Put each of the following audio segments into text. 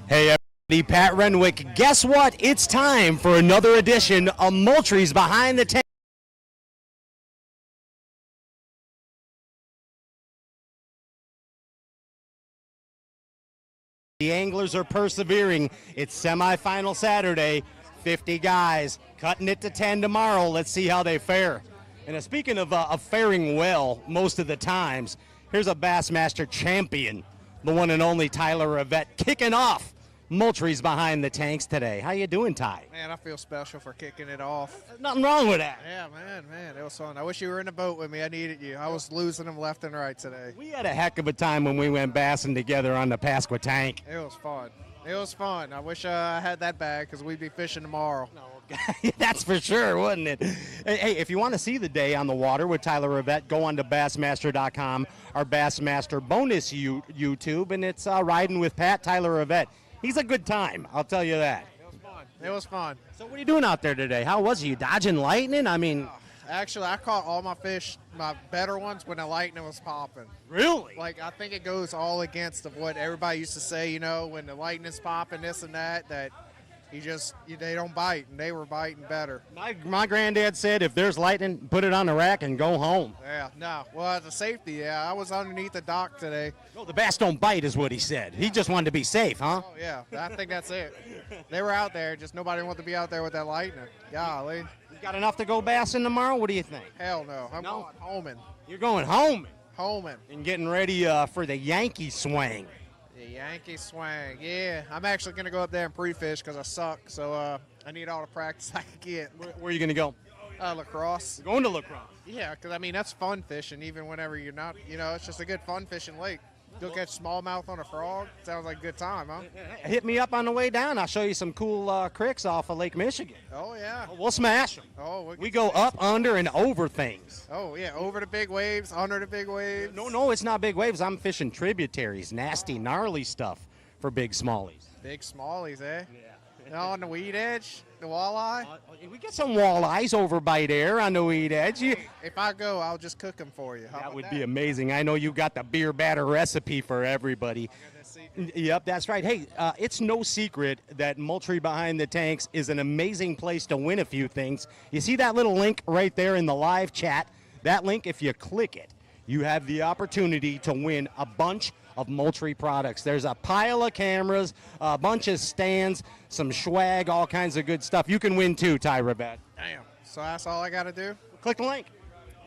Hey everybody, Pat Renwick. Guess what? It's time for another edition of Moultrie's Behind the Tank. The anglers are persevering. It's semifinal Saturday. 50 guys cutting it to 10 tomorrow. Let's see how they fare. And speaking of faring well most of the times, here's a Bassmaster champion, the one and only Tyler Rivette, kicking off Moultrie's Behind the Tanks today. How you doing, Ty? Man, I feel special for kicking it off. Nothing wrong with that. Yeah, man, it was fun. I wish you were in the boat with me. I needed you. I was losing them left and right today. We had a heck of a time when we went bassing together on the Pasqua Tank. It was fun. It was fun. I wish I had that bag because we'd be fishing tomorrow. No, that's for sure, wouldn't it? Hey, if you want to see the day on the water with Tyler Rivette, go on to Bassmaster.com, our Bassmaster bonus YouTube, and it's Riding with Pat, Tyler Rivette. He's a good time, I'll tell you that. It was fun. It was fun. So what are you doing out there today? How was it? You dodging lightning? I mean... Actually, I caught all my fish, my better ones, when the lightning was popping. Really? Like, I think it goes all against of what everybody used to say, you know, when the lightning's popping, this and that they don't bite, and they were biting better. My granddad said if there's lightning, put it on the rack and go home. Yeah, no. Well, as a safety, yeah, I was underneath the dock today. No, the bass don't bite is what he said. He just wanted to be safe, huh? Oh, yeah, I think that's it. They were out there, just nobody wanted to be out there with that lightning. Golly. You got enough to go bassing tomorrow? What do you think? Hell no. I'm going homing. You're going homing? Homing. And getting ready for the Yankee swing. The Yankee swing, yeah. I'm actually going to go up there and pre-fish because I suck, so I need all the practice I can get. Where are you going to go? Lacrosse. You're going to lacrosse? Yeah, because, I mean, that's fun fishing even whenever you're not, you know, it's just a good fun fishing lake. Go catch smallmouth on a frog. Sounds like a good time, huh? Hit me up on the way down. I'll show you some cool cricks off of Lake Michigan. Oh, yeah. We'll smash them. Oh, we go up, under, and over things. Oh, yeah, over the big waves, under the big waves. No, it's not big waves. I'm fishing tributaries, nasty, gnarly stuff for big smallies. Big smallies, eh? Yeah. On the weed edge, the walleye? We get some walleyes over by there on the weed edge. If I go, I'll just cook them for you. That would be amazing. I know you got the beer batter recipe for everybody. Yep, that's right. Hey, it's no secret that Moultrie Behind the Tanks is an amazing place to win a few things. You see that little link right there in the live chat? That link, if you click it, you have the opportunity to win a bunch of Moultrie products. There's a pile of cameras, a bunch of stands, some swag, all kinds of good stuff. You can win too, Ty Rivette. Damn. So that's all I got to do? Click the link.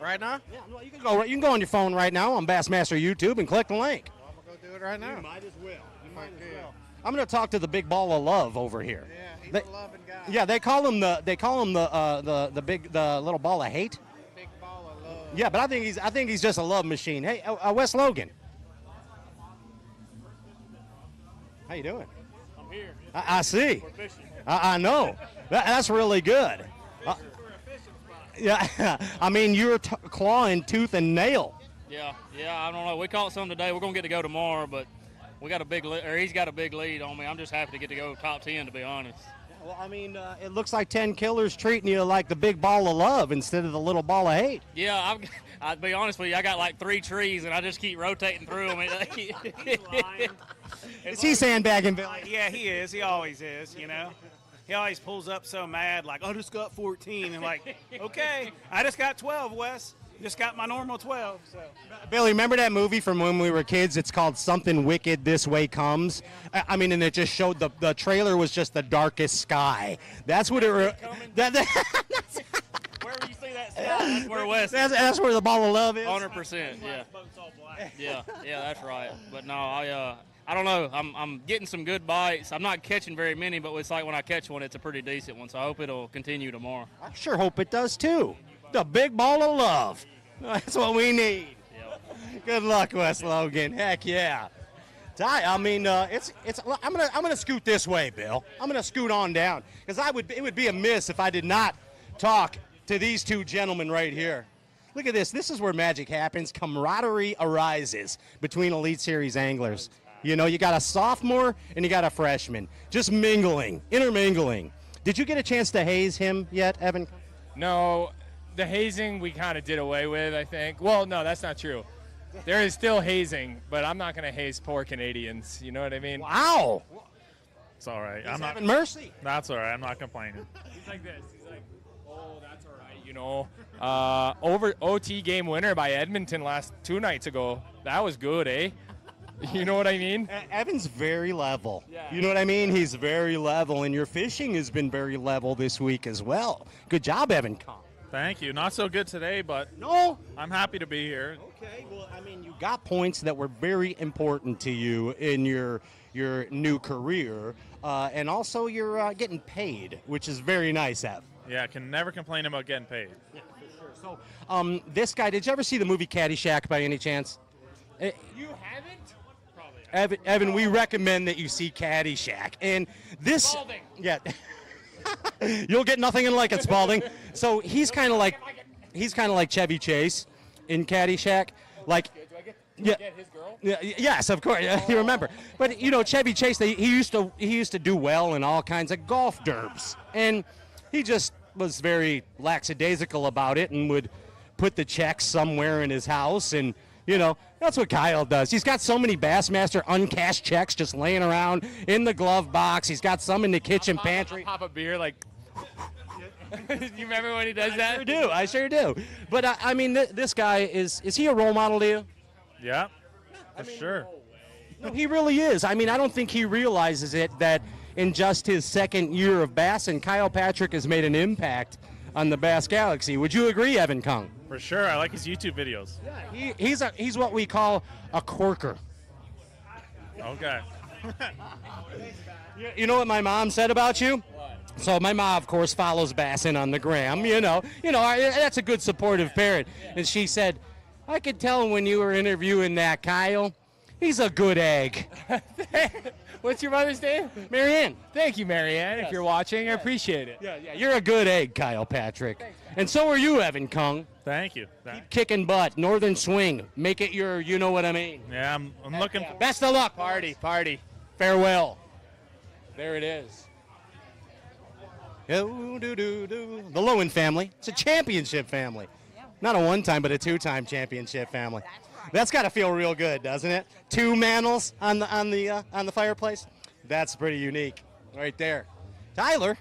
Right now? Yeah, well, you can go on your phone right now on Bassmaster YouTube and click the link. Well, I'm going to go do it right now. You might as well. I'm going to talk to the big ball of love over here. Yeah, he's a loving guy. Yeah, they call him the little ball of hate. Big ball of love. Yeah, but I think he's just a love machine. Hey, Wes Logan. How you doing? I'm here. I see. We're fishing. I know. That's really good. Yeah, I mean, you're clawing tooth and nail. Yeah, I don't know. We caught some today. We're going to get to go tomorrow, but we got a big he's got a big lead on me. I'm just happy to get to go top 10, to be honest. Well, I mean, it looks like Tenkiller's treating you like the big ball of love instead of the little ball of hate. Yeah, I'll be honest with you. I got like 3 trees, and I just keep rotating through them. Is he sandbagging, Billy? Yeah, he is. He always is, you know. He always pulls up so mad, like, I just got 14. And like, okay, I just got 12, Wes. Just got my normal 12. So. Billy, remember that movie from when we were kids? It's called Something Wicked This Way Comes. I mean, and it just showed the trailer was just the darkest sky. That's what it. Wherever you see that sky, that's where Wes. That's where the ball of love is. 100%. Yeah. Yeah, that's right. But no, I don't know. I'm getting some good bites. I'm not catching very many, but it's like when I catch one, it's a pretty decent one. So I hope it'll continue tomorrow. I sure hope it does too. The big ball of love. That's what we need. Yep. Good luck, Wes Logan. Heck yeah. Ty, I mean, I'm gonna scoot this way, Bill. I'm gonna scoot on down because it would be amiss if I did not talk to these two gentlemen right here. Look at this. This is where magic happens. Camaraderie arises between Elite Series anglers. You know, you got a sophomore and you got a freshman, just mingling, intermingling. Did you get a chance to haze him yet, Evan? No, the hazing we kind of did away with, I think. Well, no, that's not true. There is still hazing, but I'm not going to haze poor Canadians. You know what I mean? Wow. It's all right. He's having mercy. That's all right. I'm not complaining. He's like this. He's like, oh, that's all right. You know, over OT game winner by Edmonton 2 nights ago. That was good, eh? You know what I mean? Evan's very level. Yeah. You know what I mean? He's very level, and your fishing has been very level this week as well. Good job, Evan. Thank you. Not so good today, but No. I'm happy to be here. Okay. Well, I mean, you got points that were very important to you in your new career, and also you're getting paid, which is very nice, Ev. Yeah, can never complain about getting paid. Yeah, for sure. So, this guy, did you ever see the movie Caddyshack by any chance? You haven't? Probably. Evan, we recommend that you see Caddyshack. And this, Spalding. yeah, you'll get nothing in like it, Spalding. So he's kind of like Chevy Chase in Caddyshack. Like, Do I yeah, get his girl? yeah, yes, of course, you remember. But you know, Chevy Chase, he used to do well in all kinds of golf derbs, and he just was very lackadaisical about it and would put the checks somewhere in his house, and you know, that's what Kyle does. He's got so many Bassmaster uncashed checks just laying around in the glove box. He's got some in the kitchen pantry. Pop a beer like. You remember when he does that? I sure do. But I mean, this guy is he a role model to you? Yeah, for sure. No, he really is. I mean, I don't think he realizes it that in just his second year of Bass, and Kyle Patrick has made an impact on the Bass Galaxy. Would you agree, Evan Kung? For sure. I like his YouTube videos. Yeah, he's what we call a corker. Okay. You know what my mom said about you? So my mom, of course, follows Bassin on the gram. You know, that's a good supportive parent. And she said, I could tell when you were interviewing that Kyle, he's a good egg. What's your mother's name? Marianne. Thank you, Marianne. If you're watching, I appreciate it. Yeah, you're a good egg, Kyle Patrick. Thanks, and so are you, Evan Kung. Thank you. Keep kicking butt. Northern swing. Make it your, you know what I mean. Yeah, I'm looking. Yeah. Best of luck. Party. Farewell. There it is. The Lowen family. It's a championship family. Not a one-time, but a two-time championship family. That's got to feel real good, doesn't it? 2 mantles on the fireplace. That's pretty unique, right there. Tyler,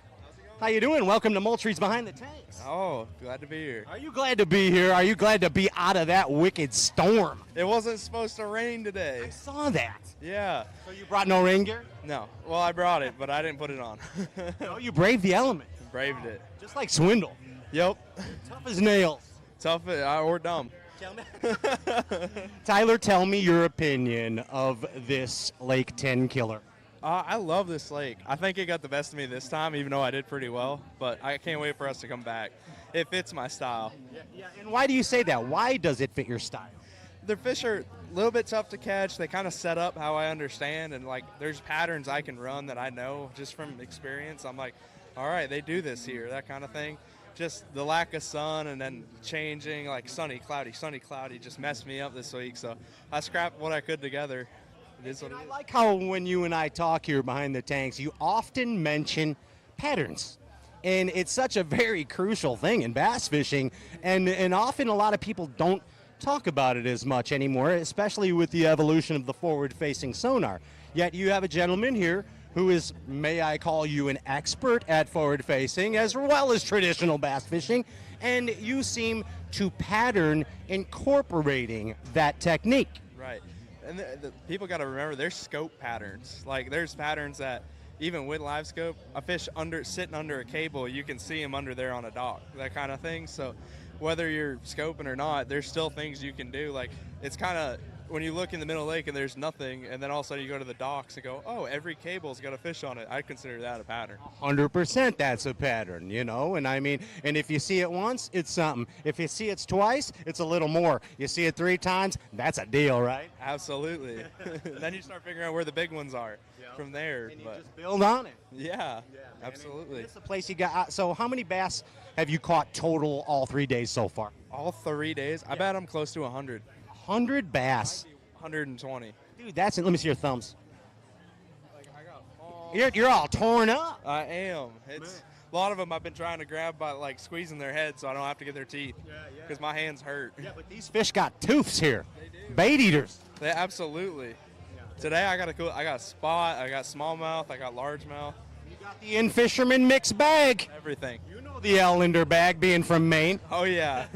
how you doing? Welcome to Moultrie's Behind the Tanks. Oh, glad to be here. Are you glad to be here? Are you glad to be out of that wicked storm? It wasn't supposed to rain today. I saw that. Yeah. So you brought no rain gear? No. Well, I brought it, but I didn't put it on. No, you braved the element. Braved it. Just like Swindle. Yep. Tough as nails. Tough or dumb. Tyler, tell me your opinion of this Lake Tenkiller. I love this lake. I think it got the best of me this time, even though I did pretty well. But I can't wait for us to come back. It fits my style. Yeah. And why do you say that? Why does it fit your style? The fish are a little bit tough to catch. They kind of set up how I understand, and like there's patterns I can run that I know just from experience. I'm like, all right, they do this here, that kind of thing. Just the lack of sun and then changing, like sunny, cloudy, just messed me up this week. So I scrapped what I could together. It is what it I is. like how when you and I talk here behind the tanks, you often mention patterns. And it's such a very crucial thing in bass fishing. And often a lot of people don't talk about it as much anymore, especially with the evolution of the forward-facing sonar. Yet you have a gentleman here who is, may I call you, an expert at forward-facing as well as traditional bass fishing, and you seem to pattern incorporating that technique. Right. And the people got to remember there's scope patterns. Like there's patterns that even with live scope, a fish sitting under a cable, you can see him under there on a dock, that kind of thing. So whether you're scoping or not, there's still things you can do. Like it's kind of when you look in the middle of the lake and there's nothing, and then all of a sudden you go to the docks and go, oh, every cable's got a fish on it. I consider that a pattern. 100% that's a pattern, you know, and I mean, and if you see it once, it's something. If you see it twice, it's a little more. You see it 3 times, that's a deal, right? Absolutely. Then you start figuring out where the big ones are from there. And you But just build on it. yeah, Man, absolutely. It's the place you got. So how many bass have you caught total all 3 days so far? All 3 days, I bet I'm close to 100. 100 bass. 120. Dude, that's it. Let me see your thumbs. You're all torn up. I am. It's a lot of them I've been trying to grab by like squeezing their head so I don't have to get their teeth. Because my hands hurt. Yeah, but these fish got tooths here. Bait eaters. They absolutely. Today I got a spot, I got smallmouth, I got largemouth, You got the in-fisherman mixed bag. everything. You know the Ellender bag being from Maine. Oh yeah.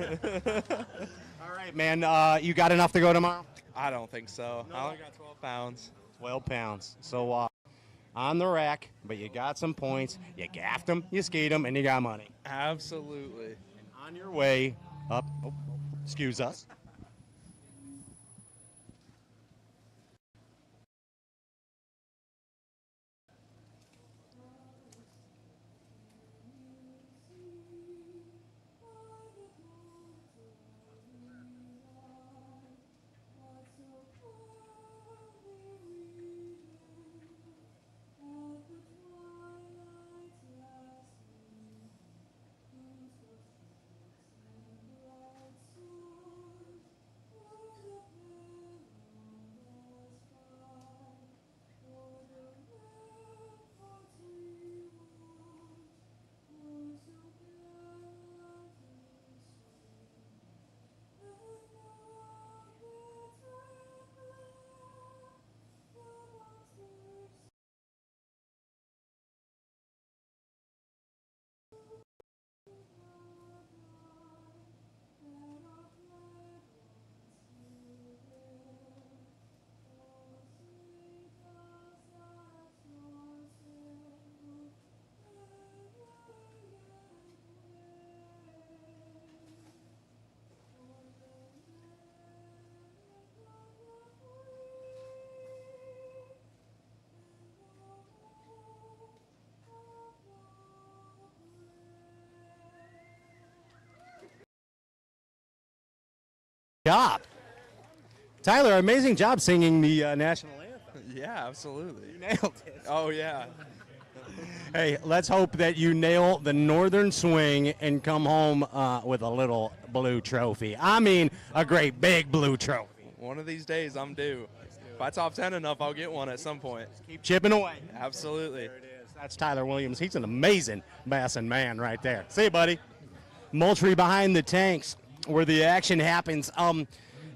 All right, man. You got enough to go tomorrow? I don't think so. I only got 12 pounds. 12 pounds. So on the rack, but you got some points. You gaffed them, you skied them, and you got money. Absolutely. On your way up. Oh, excuse us. Job. Tyler, amazing job singing the national anthem. Yeah, absolutely. You nailed it. Oh yeah. Hey, let's hope that you nail the northern swing and come home with a little blue trophy. I mean, a great big blue trophy. One of these days I'm due. If I top 10 enough, I'll get one at some point. Keep chipping away. Absolutely. There it is. That's Tyler Williams. He's an amazing bassin man right there. See you, buddy. Moultrie behind the tanks, where the action happens.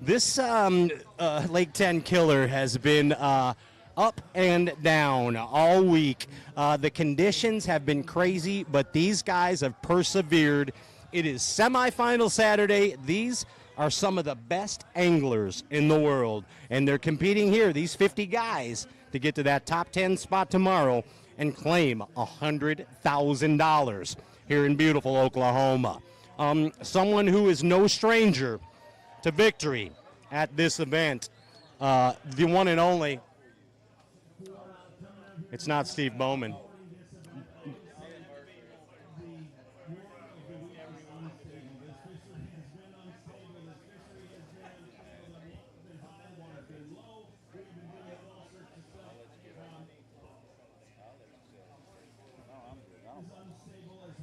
This Lake Tenkiller has been up and down all week. The conditions have been crazy, but these guys have persevered. It is semifinal Saturday. These are some of the best anglers in the world, and they're competing here, these 50 guys, to get to that top 10 spot tomorrow and claim $100,000 here in beautiful Oklahoma. Someone who is no stranger to victory at this event, the one and only. It's not Steve Bowman.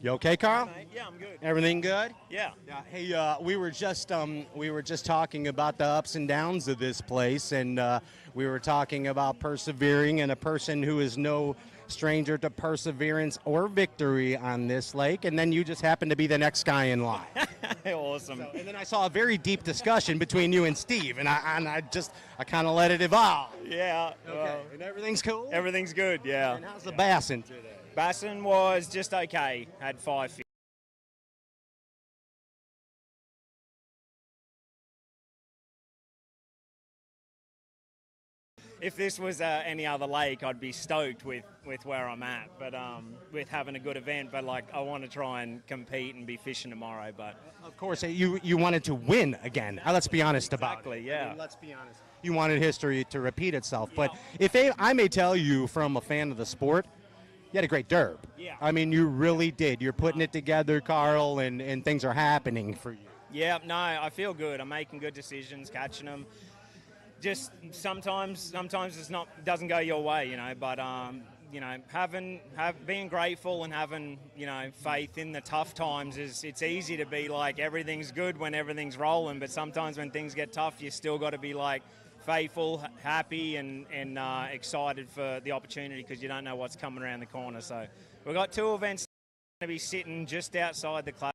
You okay, Carl? Yeah, I'm good. Everything good? Yeah. Hey, we were just talking about the ups and downs of this place, and we were talking about persevering, and a person who is no stranger to perseverance or victory on this lake, and then you just happened to be the next guy in line. Awesome. And then I saw a very deep discussion between you and Steve, and I kind of let it evolve. Yeah. Okay. And everything's cool. Everything's good. Yeah. And how's the bassin today? Bassin was just okay. Had 5 fish. If this was any other lake, I'd be stoked with where I'm at. But with having a good event, but like I want to try and compete and be fishing tomorrow. But Of course, you wanted to win again. Let's be honest about it. Exactly, yeah. I mean, let's be honest. You wanted history to repeat itself. But if I may tell you from a fan of the sport, you had a great derb. Yeah. I mean, you really did. You're putting it together, Carl, and things are happening for you. yeah, no, I feel good. I'm making good decisions, catching them. Just sometimes it's doesn't go your way, you know. But you know, being grateful and having, you know, faith in the tough times it's easy to be like everything's good when everything's rolling, but sometimes when things get tough, you still got to be like faithful, happy, and excited for the opportunity because you don't know what's coming around the corner. So we've got 2 events going to be sitting just outside the club.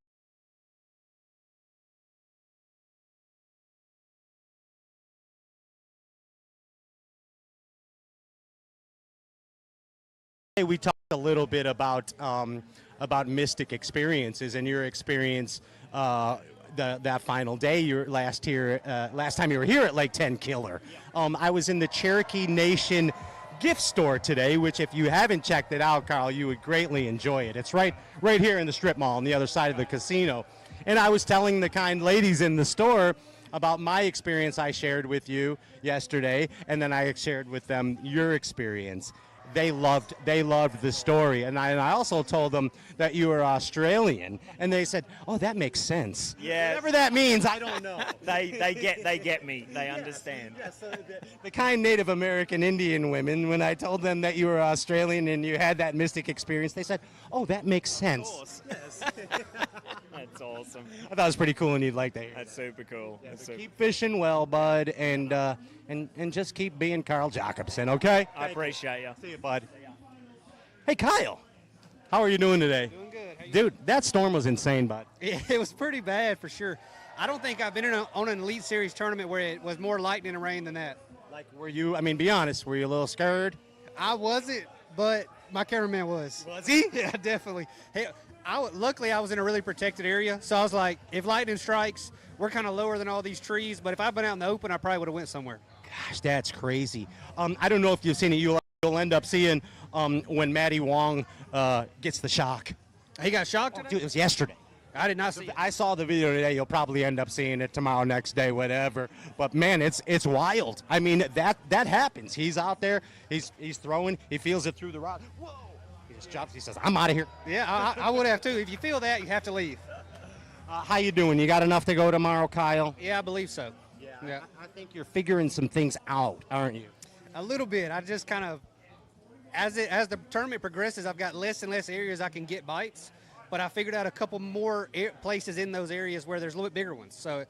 Hey, we talked a little bit about Mystic experiences and your experience that final day. Your last time you were here at Lake Tenkiller. I was in the Cherokee Nation gift store today, which if you haven't checked it out, Carl, you would greatly enjoy it. It's right here in the strip mall on the other side of the casino. And I was telling the kind ladies in the store about my experience I shared with you yesterday, and then I shared with them your experience. They loved the story, and I also told them that you were Australian, and they said, "Oh, that makes sense." Yeah. Whatever that means, I don't know. They get me. They understand. Yeah, so the kind Native American Indian women, when I told them that you were Australian and you had that Mystic experience, they said, "Oh, that makes sense." Of course. Yes. That's awesome. I thought it was pretty cool, and you'd like that. That's super cool. Yeah, That's so super keep fishing well, bud, and just keep being Carl Jacobson, okay? I appreciate you. See you, bud. Hey, Kyle. How are you doing today? Doing good. Dude, that storm was insane, bud. It was pretty bad for sure. I don't think I've been on an Elite Series tournament where it was more lightning and rain than that. Like, were you, I mean, be honest, were you a little scared? I wasn't, but my cameraman was. Was he? Yeah, definitely. Hey, luckily, I was in a really protected area, so I was like, if lightning strikes, we're kind of lower than all these trees, but if I'd been out in the open, I probably would have went somewhere. Gosh, that's crazy. I don't know if you've seen it. You'll end up seeing when Matty Wong gets the shock. He got shocked Oh, today? dude, it was yesterday. I did not see it. I saw the video today. You'll probably end up seeing it tomorrow, next day, whatever. But man, it's wild. I mean, that happens. He's out there. He's throwing. He feels it through the rod. Whoa! He just jumps. He says, "I'm out of here." Yeah, I would have too. If you feel that, you have to leave. How you doing? You got enough to go tomorrow, Kyle? Yeah, I believe so. Yeah. I think you're figuring some things out, aren't you? A little bit. I just kind of, as the tournament progresses, I've got less and less areas I can get bites, but I figured out a couple more places in those areas where there's a little bit bigger ones. So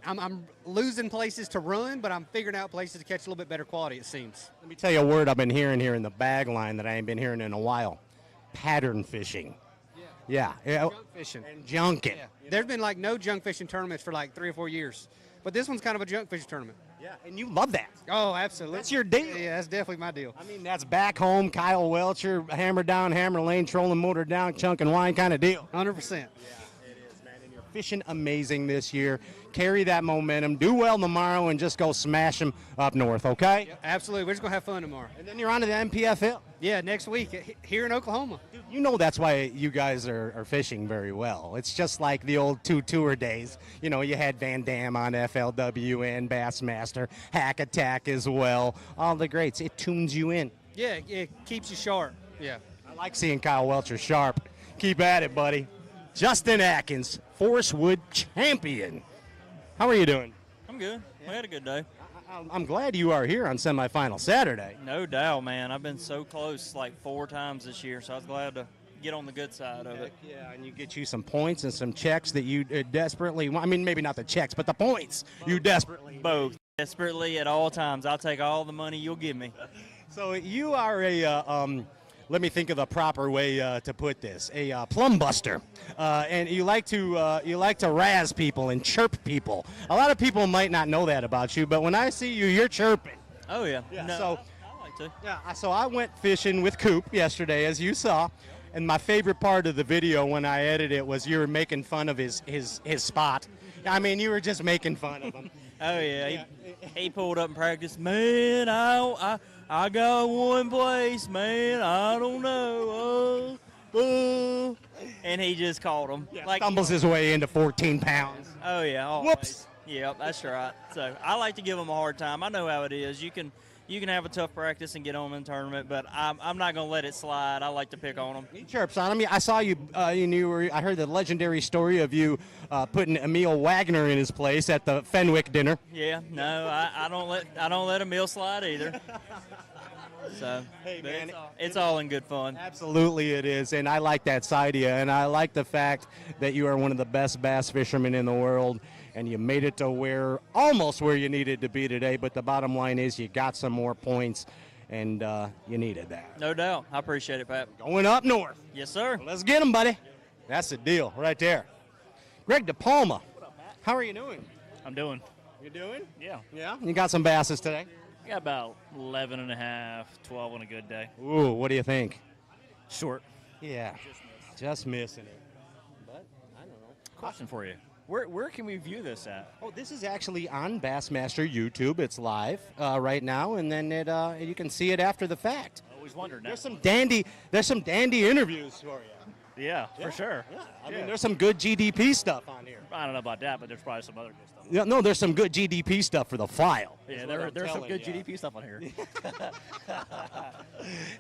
I'm losing places to run, but I'm figuring out places to catch a little bit better quality, it seems. Let me tell you a word I've been hearing here in the bag line that I ain't been hearing in a while. Pattern fishing. Yeah. Junk fishing. And junking. Yeah. There's been like no junk fishing tournaments for like 3 or 4 years, but this one's kind of a junk fishing tournament. Yeah, and you love that. Oh, absolutely. That's your deal. Yeah, that's definitely my deal. I mean, that's back home, Kyle Welcher, hammer down, hammer lane, trolling motor down, chunk and wine kind of deal. 100%. Yeah, it is, man. And you're fishing amazing this year. Carry that momentum. Do well tomorrow and just go smash them up north, okay? Yeah, absolutely. We're just going to have fun tomorrow. And then you're on to the MPFL. Yeah, next week here in Oklahoma. Dude, you know that's why you guys are fishing very well. It's just like the old tour days. You know, you had Van Dam on FLW and Bassmaster, Hack Attack as well. All the greats. It tunes you in. Yeah, it keeps you sharp. Yeah. I like seeing Kyle Welcher sharp. Keep at it, buddy. Justin Atkins, Forest Wood champion. How are you doing? I'm good. We had a good day. I'm glad you are here on semifinal Saturday. No doubt, man. I've been so close like 4 times this year, so I was glad to get on the good side of it. Yeah, and you get you some points and some checks that you desperately want. I mean, maybe not the checks, but the points you desperately Both. Desperately at all times. I'll take all the money you'll give me. So you are a, let me think of the proper way to put this, a plum buster, and you like to razz people and chirp people. A lot of people might not know that about you, but when I see you, you're chirping. Oh, yeah. Yeah, No, so- I like to. Yeah, so I went fishing with Coop yesterday, as you saw, and my favorite part of the video when I edited it was you were making fun of his spot. I mean, you were just making fun of him. Oh, yeah. He pulled up in practice. Man, I got one place, man. I don't know. And he just caught him. Stumbles his way into 14 pounds. Oh, yeah. Always. Whoops. Yep, that's right. So I like to give them a hard time. I know how it is. You can have a tough practice and get on in the tournament, but I'm not going to let it slide. I like to pick on them. He chirps on him. I saw you. I heard the legendary story of you putting Emil Wagner in his place at the Fenwick dinner. Yeah, no, I don't let a meal slide either. So, Hey, but man, it's all in good fun. Absolutely, it is, and I like that side of you, and I like the fact that you are one of the best bass fishermen in the world, and you made it to almost where you needed to be today. But the bottom line is, you got some more points, and you needed that. No doubt. I appreciate it, Pat. Going up north. Yes, sir. Let's get him, buddy. That's the deal right there. Greg DePalma, how are you doing? I'm doing. You doing? Yeah. Yeah. You got some basses today? I got about 11 and a half, 12 on a good day. Ooh, what do you think? Short. Yeah, just missing it. But I don't know. Question for you. Where can we view this at? Oh, this is actually on Bassmaster YouTube. It's live right now, and then you can see it after the fact. Always wondered that. There's some dandy interviews for you. Yeah, for sure. Yeah, I mean, there's some good GDP stuff on here. I don't know about that, but there's probably some other good stuff. Yeah, no, there's some good GDP stuff for the file. Yeah, there's some good GDP stuff on here.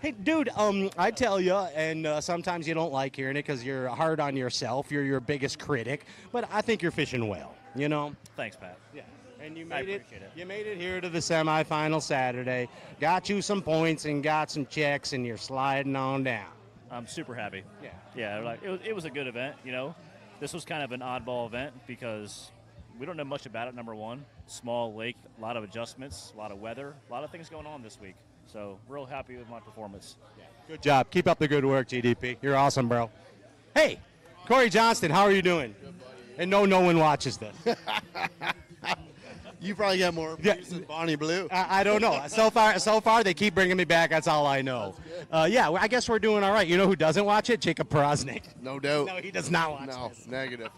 Hey, dude, I tell you, and sometimes you don't like hearing it because you're hard on yourself. You're your biggest critic, but I think you're fishing well. You know. Thanks, Pat. Yeah. And you I made it. appreciate it. You made it here to the semifinal Saturday. Got you some points and got some checks, and you're sliding on down. I'm super happy. Yeah. Yeah, like it was a good event. You know, this was kind of an oddball event because we don't know much about it. Number one, small lake, a lot of adjustments, a lot of weather, a lot of things going on this week. So real happy with my performance. Yeah. Good job. Keep up the good work, GDP. You're awesome, bro. Hey, Corey Johnston, how are you doing? Good, buddy. And no one watches this. You probably got more views than Bonnie Blue. I don't know. So far, they keep bringing me back. That's all I know. Yeah, I guess we're doing all right. You know who doesn't watch it? Jacob Porosnik. No doubt. No, he does not watch No, this. negative.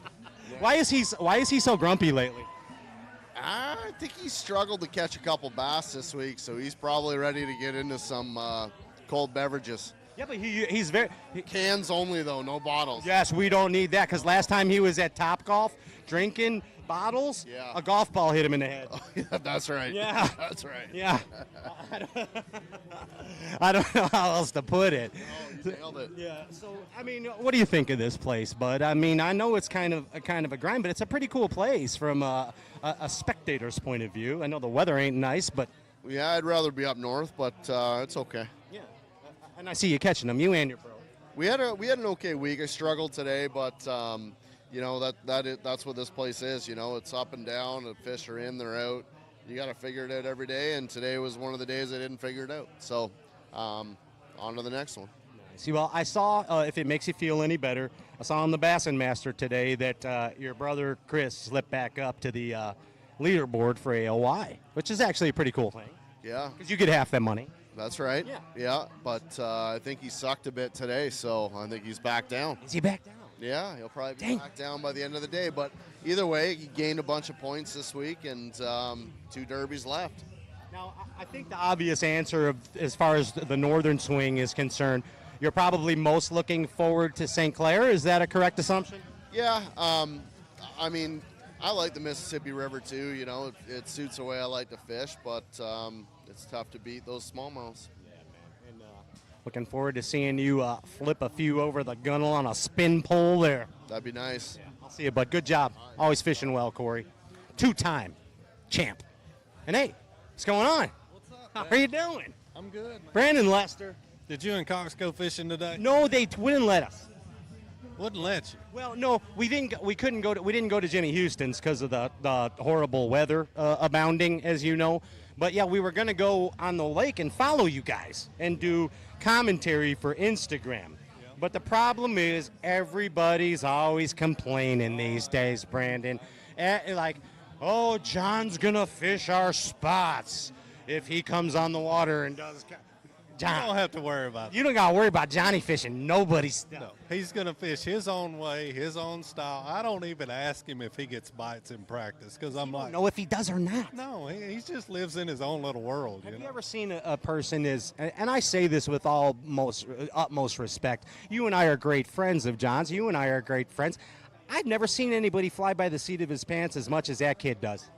Why is he so grumpy lately? I think he struggled to catch a couple bass this week, so he's probably ready to get into some cold beverages. Yeah, but he's very... Cans only, though, no bottles. Yes, we don't need that, because last time he was at Topgolf drinking bottles, a golf ball hit him in the head. Oh, yeah, that's right. Yeah. That's right. Yeah. I don't know how else to put it. Oh, you nailed it. Yeah. So, I mean, what do you think of this place, bud? I mean, I know it's kind of a grind, but it's a pretty cool place from a spectator's point of view. I know the weather ain't nice, but... Yeah, I'd rather be up north, but it's okay. Yeah. And I see you catching them, you and your bro. We had an okay week. I struggled today, but you know that's what this place is. You know, it's up and down. The fish are in, they're out. You got to figure it out every day, and today was one of the days I didn't figure it out. So, on to the next one. See, well, I saw, if it makes you feel any better, I saw on the Bassmaster today that your brother Chris slipped back up to the leaderboard for AOY, which is actually a pretty cool thing. Yeah. Because you get half that money. That's right. Yeah, but I think he sucked a bit today, so I think he's back down. Is he back down? Yeah, he'll probably be back down by the end of the day. But either way, he gained a bunch of points this week, and 2 derbies left. Now, I think the obvious answer, as far as the northern swing is concerned, you're probably most looking forward to St. Clair. Is that a correct assumption? Yeah, I mean, I like the Mississippi River too. You know, it suits the way I like to fish, but it's tough to beat those smallmouths. Yeah, man. And looking forward to seeing you flip a few over the gunnel on a spin pole there. That'd be nice. Yeah, I'll see you, bud. Good job. Always fishing well, Corey. 2-time champ. And hey, what's going on? What's up? How are you doing? I'm good, man. Brandon Lester. Did you and Cox go fishing today? No, they wouldn't let us. Wouldn't let you. Well, no, we didn't. We couldn't go to. We didn't go to Jimmy Houston's because of the horrible weather abounding, as you know. But yeah, we were gonna go on the lake and follow you guys and do commentary for Instagram. But the problem is everybody's always complaining these days, Brandon. Like, oh, John's gonna fish our spots if he comes on the water and does. John, you don't have to worry about it. You don't got to worry about Johnny fishing nobody's stuff. No, he's going to fish his own way, his own style. I don't even ask him if he gets bites in practice because I'm like, know if he does or not. No, he just lives in his own little world. Have you ever seen a person and I say this with utmost respect, you and I are great friends of John's. You and I are great friends. I've never seen anybody fly by the seat of his pants as much as that kid does.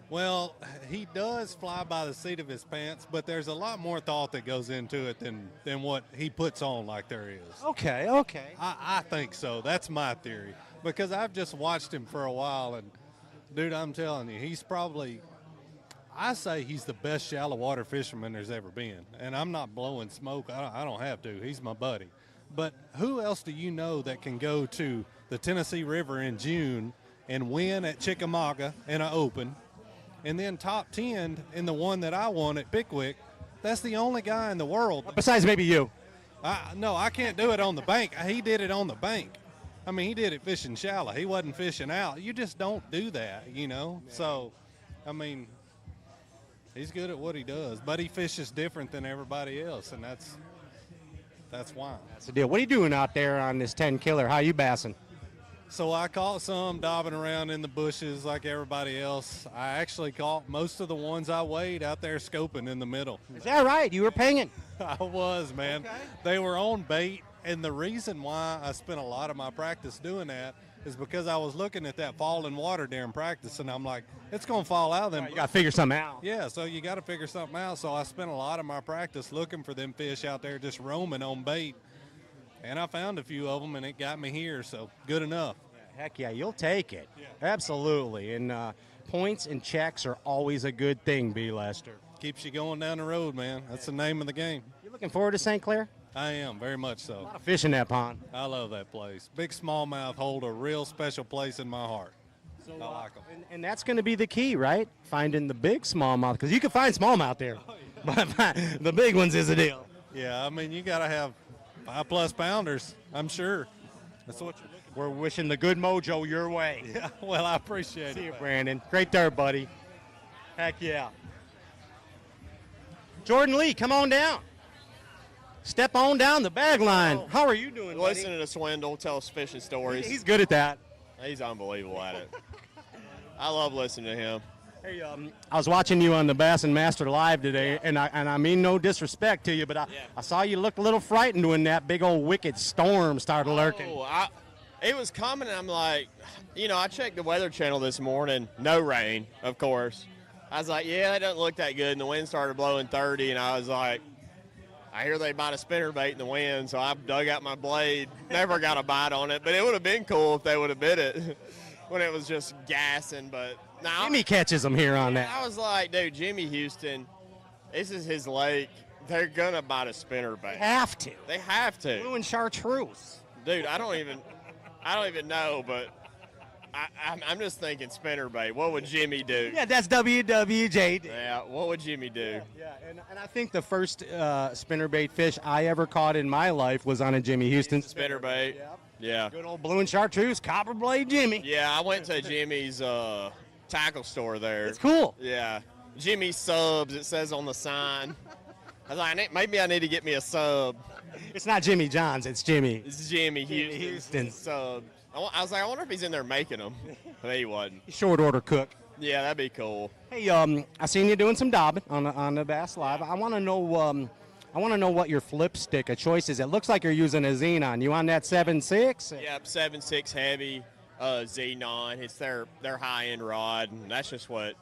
Well, he does fly by the seat of his pants, but there's a lot more thought that goes into it than what he puts on like there is. Okay. I think so. That's my theory. Because I've just watched him for a while, and, dude, I'm telling you, he's probably, I say he's the best shallow water fisherman there's ever been. And I'm not blowing smoke. I don't have to. He's my buddy. But who else do you know that can go to the Tennessee River in June and win at Chickamauga in an open, and then top 10 in the one that I won at Pickwick? That's the only guy in the world. Besides maybe you. No, I can't do it on the bank. He did it on the bank. I mean, he did it fishing shallow. He wasn't fishing out. You just don't do that, you know? So, I mean, he's good at what he does, but he fishes different than everybody else, and That's why. That's the deal. What are you doing out there on this Tenkiller? How you bassing? So I caught some daubing around in the bushes like everybody else. I actually caught most of the ones I weighed out there scoping in the middle. Is that right? You were pinging? I was, man. Okay. They were on bait, and the reason why I spent a lot of my practice doing that is because I was looking at that falling water during practice, and I'm like, it's going to fall out of them. You got to figure something out. Yeah, so you got to figure something out. So I spent a lot of my practice looking for them fish out there just roaming on bait. And I found a few of them, and it got me here, so good enough. Heck yeah, you'll take it. Absolutely. And points and checks are always a good thing, B. Lester. Keeps you going down the road, man. That's the name of the game. You looking forward to St. Clair? I am, very much so. A lot of fish in that pond. I love that place. Big smallmouth hold a real special place in my heart. So, I like them. And that's going to be the key, right? Finding the big smallmouth, because you can find smallmouth there. But the big ones is the deal. Yeah, I mean, you got to have 5+ pounders, I'm sure. That's what you're looking for. We're wishing the good mojo your way. Yeah, well, I appreciate it. See you, man. Brandon. Great dirt, buddy. Heck yeah. Jordan Lee, come on down. Step on down the bag line. How are you doing, buddy? Listening to Swindle tell us fishing stories. He's good at that. He's unbelievable at it. I love listening to him. Hey, I was watching you on the Bassmaster Live today, and I mean no disrespect to you, but I saw you look a little frightened when that big old wicked storm started lurking. It was coming, and I'm like, I checked the Weather Channel this morning. No rain, of course. I was like, yeah, that doesn't look that good, and the wind started blowing 30, and I was like, I hear they bite a spinnerbait in the wind, so I dug out my blade. Never got a bite on it, but it would have been cool if they would have bit it when it was just gassing. But now Jimmy catches them here on that. I was like, dude, Jimmy Houston, this is his lake. They're gonna bite a spinnerbait. They have to. They have to. Blue and chartreuse. Dude, I don't even know, but I'm just thinking spinnerbait. What would Jimmy do? Yeah, that's WWJD. Yeah, what would Jimmy do? Yeah, and I think the first spinnerbait fish I ever caught in my life was on a Jimmy Houston Spinnerbait. Yeah. Good old blue and chartreuse, copper blade Jimmy. Yeah, I went to Jimmy's tackle store there. It's cool. Yeah. Jimmy Subs, it says on the sign. I was like, maybe I need to get me a sub. It's not Jimmy John's, it's Jimmy. It's Jimmy Houston. Sub. I was like, I wonder if he's in there making them. But he wasn't. Short order cook. Yeah, that'd be cool. Hey, I seen you doing some daubing on the Bass Live. I want to know what your flip stick of choice is. It looks like you're using a Xenon. You on that 7.6? Yep, 7.6 heavy Xenon. It's their high end rod, and that's just what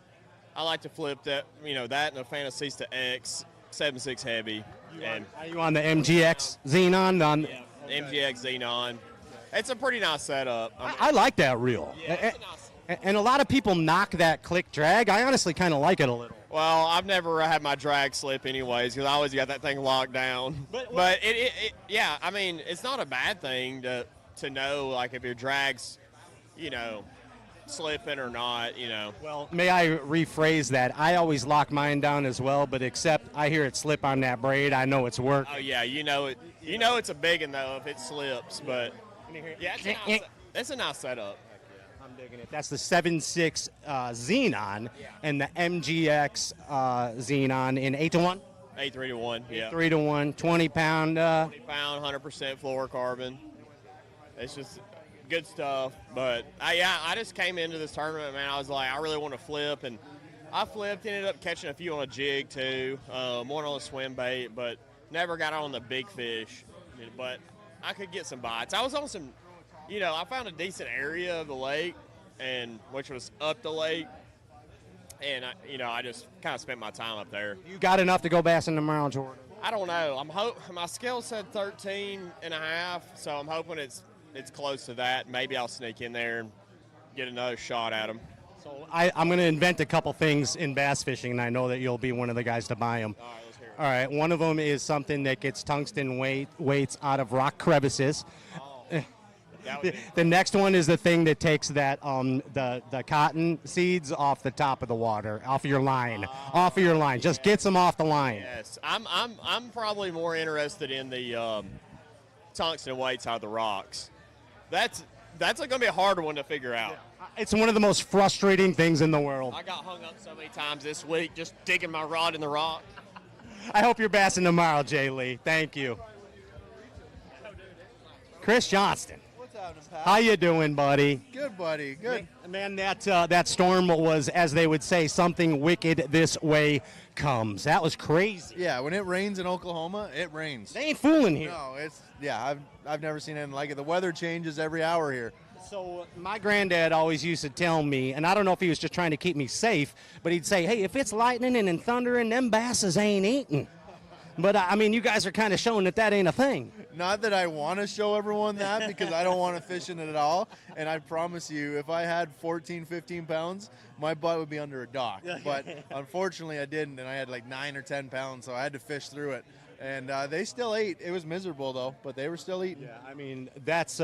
I like to flip. That that and a Fantasista X 7.6 heavy. Are you on the MGX Xenon? MGX Xenon. It's a pretty nice setup. I like that reel. Yeah, and a lot of people knock that click drag. I honestly kind of like it a little. Well, I've never had my drag slip anyways because I always got that thing locked down. But yeah, I mean, it's not a bad thing to know, like, if your drag's, slipping or not, Well, may I rephrase that? I always lock mine down as well, but except I hear it slip on that braid, I know it's working. Oh, yeah, it. It's a big one, though, if it slips, but yeah, it's a nice setup. I'm digging it. That's the 7.6 Xenon and the MGX Xenon in 8-to-1? 8-3-1, yeah. 3-to-1, 20-pound. 20-pound, 100% fluorocarbon. It's just good stuff. But, I just came into this tournament, man. I was like, I really want to flip. And I flipped, ended up catching a few on a jig, too. One on a swim bait, but never got on the big fish. But I could get some bites. I was on some, I found a decent area of the lake, which was up the lake, and I just kind of spent my time up there. You got enough to go bassing tomorrow, Jordan? I don't know. My scale said 13 and a half, so I'm hoping it's close to that. Maybe I'll sneak in there and get another shot at them. So I'm going to invent a couple things in bass fishing, and I know that you'll be one of the guys to buy them. All right, let's hear it. All right, one of them is something that gets tungsten weights out of rock crevices. The next one is the thing that takes that the cotton seeds off the top of the water, off of your line, Just gets them off the line. Yes, I'm probably more interested in the tungsten weights out of the rocks. That's going to be a harder one to figure out. It's one of the most frustrating things in the world. I got hung up so many times this week just digging my rod in the rock. I hope you're bassing tomorrow, Jay Lee. Thank you. Chris Johnston. What's happening, pal? How you doing, buddy? Good, buddy. Good. Man, that storm was, as they would say, something wicked this way comes. That was crazy. Yeah, when it rains in Oklahoma, it rains. They ain't fooling here. No, I've never seen anything like it. The weather changes every hour here. So my granddad always used to tell me, and I don't know if he was just trying to keep me safe, but he'd say, hey, if it's lightning and thundering, them basses ain't eating. But, I mean, you guys are kind of showing that ain't a thing. Not that I want to show everyone that because I don't want to fish in it at all. And I promise you, if I had 14, 15 pounds, my butt would be under a dock. But unfortunately, I didn't, and I had like 9 or 10 pounds, so I had to fish through it. And they still ate. It was miserable, though, but they were still eating. Yeah, I mean, that's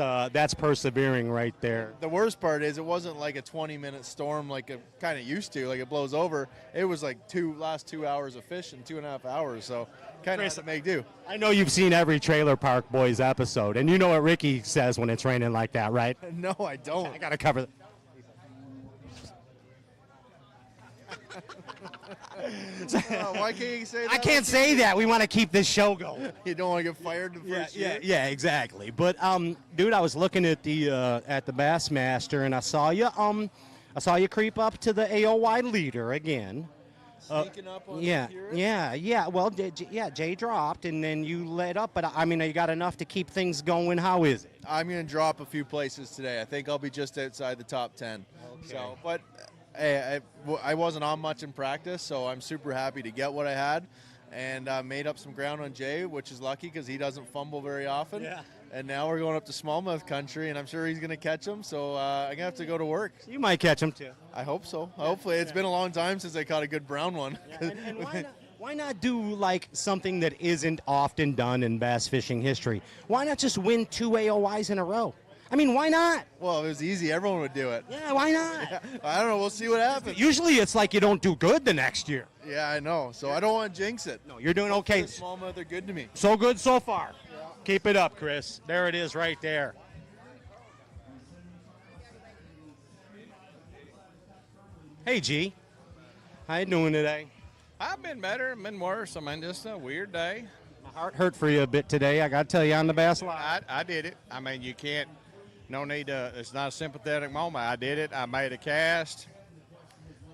persevering right there. The worst part is it wasn't like a 20-minute storm like it kind of used to, like it blows over. It was like last 2 hours of fishing, 2.5 hours, so kind of had to make do. I know you've seen every Trailer Park Boys episode, and you know what Ricky says when it's raining like that, right? No, I don't. I got to cover that. Why can't you say that? I can't say that. We want to keep this show going. You don't want to get fired the first year? Yeah, exactly. But dude, I was looking at the Bassmaster, and I saw you creep up to the AOY leader again. Sneaking up on Yeah. Well, Jay dropped, and then you led up. But I mean, you got enough to keep things going. How is it? I'm going to drop a few places today. I think I'll be just outside the top 10. Okay. So, but hey, I wasn't on much in practice, so I'm super happy to get what I had, and made up some ground on Jay, which is lucky because he doesn't fumble very often. Yeah. And now we're going up to smallmouth country, and I'm sure he's going to catch him. So I'm going to have to go to work. You might catch him too. I hope so. Hopefully, it's been a long time since I caught a good brown one. Yeah. And why not do like something that isn't often done in bass fishing history? Why not just win 2 AOYs in a row? I mean, why not? Well, if it was easy, everyone would do it. Yeah, why not? Yeah, I don't know. We'll see what happens. Usually it's like you don't do good the next year. Yeah, I know. So I don't want to jinx it. No, you're doing okay. The smallmouth are good to me. So good so far. Yeah. Keep it up, Chris. There it is right there. Hey, G. How you doing today? I've been better, been worse. I mean, just a weird day. My heart hurt for you a bit today. I got to tell you on the Bass Live. I did it. I mean, you can't, no need to, it's not a sympathetic moment. I did it. I made a cast.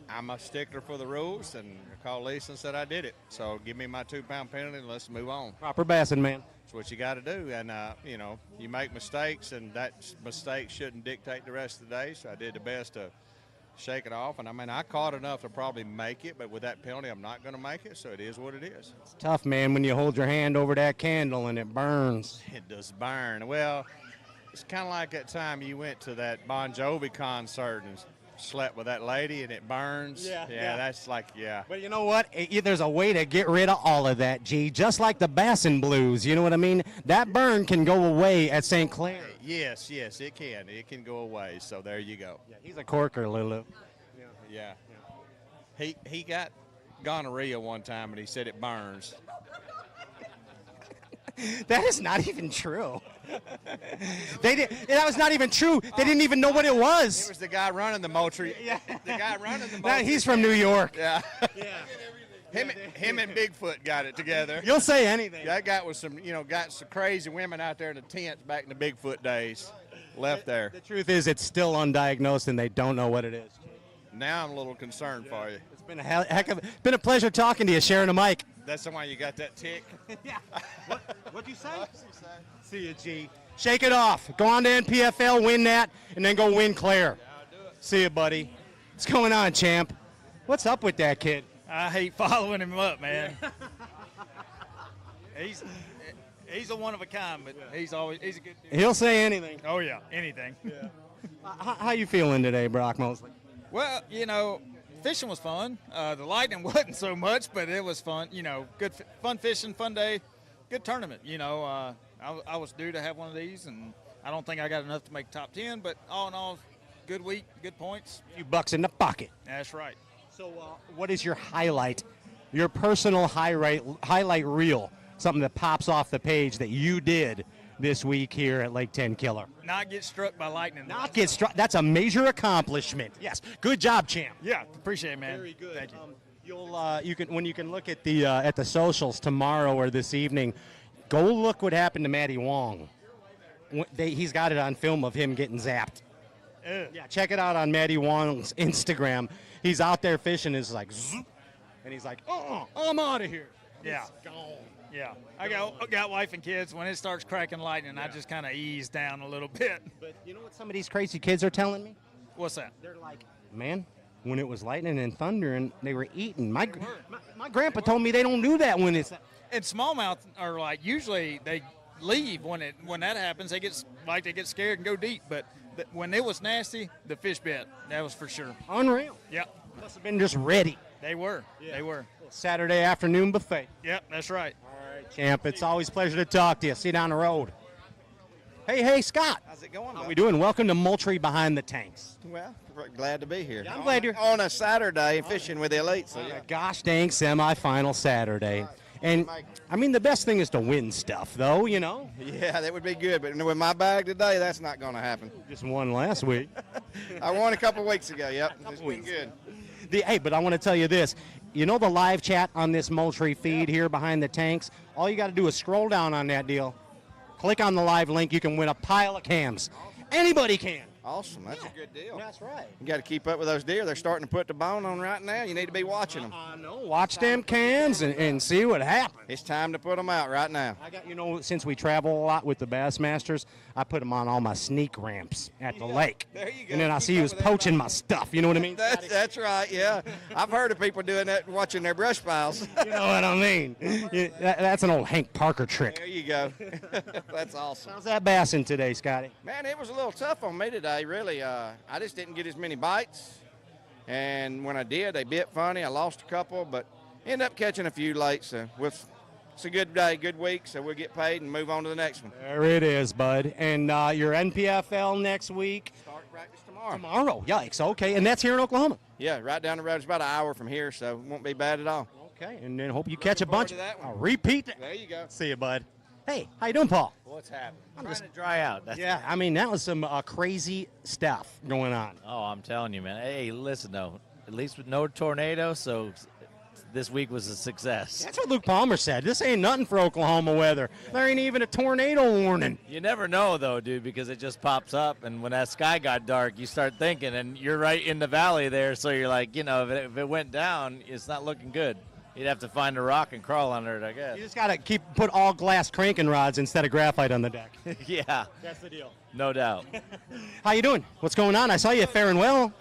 I'm a stickler for the rules, and I called Lisa and said I did it. So give me my 2-pound penalty and let's move on. Proper bassing, man. That's what you got to do. And, you know, you make mistakes, and that mistake shouldn't dictate the rest of the day. So I did the best to shake it off. And, I mean, I caught enough to probably make it, but with that penalty, I'm not going to make it. So it is what it is. It's tough, man, when you hold your hand over that candle and it burns. It does burn. Well, it's kind of like that time you went to that Bon Jovi concert and slept with that lady and it burns. Yeah. That's like, yeah. But you know what? There's a way to get rid of all of that, G. Just like the Bassin Blues, you know what I mean? That burn can go away at St. Clair. Yes, it can. It can go away. So there you go. Yeah, he's a corker, Lulu. Yeah. He got gonorrhea one time and he said it burns. That is not even true. That was not even true. They didn't even know what it was. It was the guy running the Moultrie. Yeah. The guy running the Moultrie. He's from New York. Yeah. Him and Bigfoot got it together. You'll say anything. That guy was got some crazy women out there in the tents back in the Bigfoot days. Left there. The truth is, it's still undiagnosed and they don't know what it is. Now I'm a little concerned for you. It's been it's been a pleasure talking to you, sharing a mic. That's the why you got that tick. Yeah. What'd you say? See you, G. Shake it off. Go on to NPFL, win that, and then go win Claire. Yeah, I'll do it. See you, buddy. What's going on, champ? What's up with that kid? I hate following him up, man. He's a one of a kind, but he's a good dude. He'll say anything. Oh yeah, anything. Yeah. How you feeling today, Brock Mosley? Well, fishing was fun. The lightning wasn't so much, but it was fun. Good fun fishing, fun day, good tournament. I was due to have one of these, and I don't think I got enough to make top 10. But all in all, good week, good points. A few bucks in the pocket. That's right. So, what is your highlight? Your personal highlight reel? Something that pops off the page that you did this week here at Lake Tenkiller. Not get struck by lightning. Not get struck. That's a major accomplishment. Yes. Good job, champ. Yeah, appreciate it, man. Very good. Thank you. You can look at the socials tomorrow or this evening. Go look what happened to Matty Wong. he's got it on film of him getting zapped. Yeah, check it out on Matty Wong's Instagram. He's out there fishing. It's like, zoop, and he's like, "Oh, I'm out of here." Yeah. He's gone. Yeah. I got wife and kids. When it starts cracking lightning, I just kind of ease down a little bit. But you know what some of these crazy kids are telling me? What's that? They're like, man, when it was lightning and thunder and they were eating. My grandpa told me they don't do that when it's. And smallmouth are like usually they leave when that happens. They get scared and go deep. But when it was nasty, the fish bit. That was for sure. Unreal. Yep. Must have been just ready. They were. Yeah. They were. Saturday afternoon buffet. Yep, that's right. All right, champ. It's always a pleasure to talk to you. See you down the road. Hey, Scott. How's it going? How we doing? Welcome to Moultrie Behind the Tanks. Well, glad to be here. Yeah, I'm glad you're on a Saturday fishing with the elites. So yeah. Gosh dang semifinal Saturday. And, I mean, the best thing is to win stuff, though, you know? Yeah, that would be good. But with my bag today, that's not going to happen. Just won last week. I won a couple weeks ago, yep. It's been good. Hey, but I want to tell you this. You know the live chat on this Moultrie feed here behind the tanks? All you got to do is scroll down on that deal. Click on the live link. You can win a pile of cams. Anybody can. Awesome. That's a good deal. That's right. You got to keep up with those deer. They're starting to put the bone on right now. You need to be watching them. Watch them cams and see what happens. It's time to put them out right now. I got, since we travel a lot with the Bassmasters, I put them on all my sneak ramps at the lake. There you go. And then I see who's poaching my stuff. You know what I mean? That's right, yeah. I've heard of people doing that, watching their brush piles. You know what I mean? That's an old Hank Parker trick. There you go. That's awesome. How's that bassing today, Scotty? Man, it was a little tough on me today, really. I just didn't get as many bites. And when I did, they bit funny. I lost a couple, but ended up catching a few late. So it's a good day, good week, so we'll get paid and move on to the next one. There it is, bud. And your NPFL next week? Start practice tomorrow. Tomorrow, yikes. Okay, and that's here in Oklahoma? Yeah, right down the road. It's about an hour from here, so it won't be bad at all. Okay, and then hope you catch a bunch. I'll repeat that. There you go. See you, bud. Hey, how you doing, Paul? What's happening? I'm trying to dry out. That's yeah, I mean, that was some crazy stuff going on. Oh, I'm telling you, man. Hey, listen, though. At least with no tornado, so this week was a success. That's what Luke Palmer said. This ain't nothing for Oklahoma weather. There ain't even a tornado warning. You never know, though, dude, because it just pops up. And when that sky got dark, you start thinking, and you're right in the valley there, so you're like, if it went down, it's not looking good. You'd have to find a rock and crawl under it, I guess. You just got to put all glass cranking rods instead of graphite on the deck. Yeah. That's the deal. No doubt. How you doing? What's going on? I saw you faring well.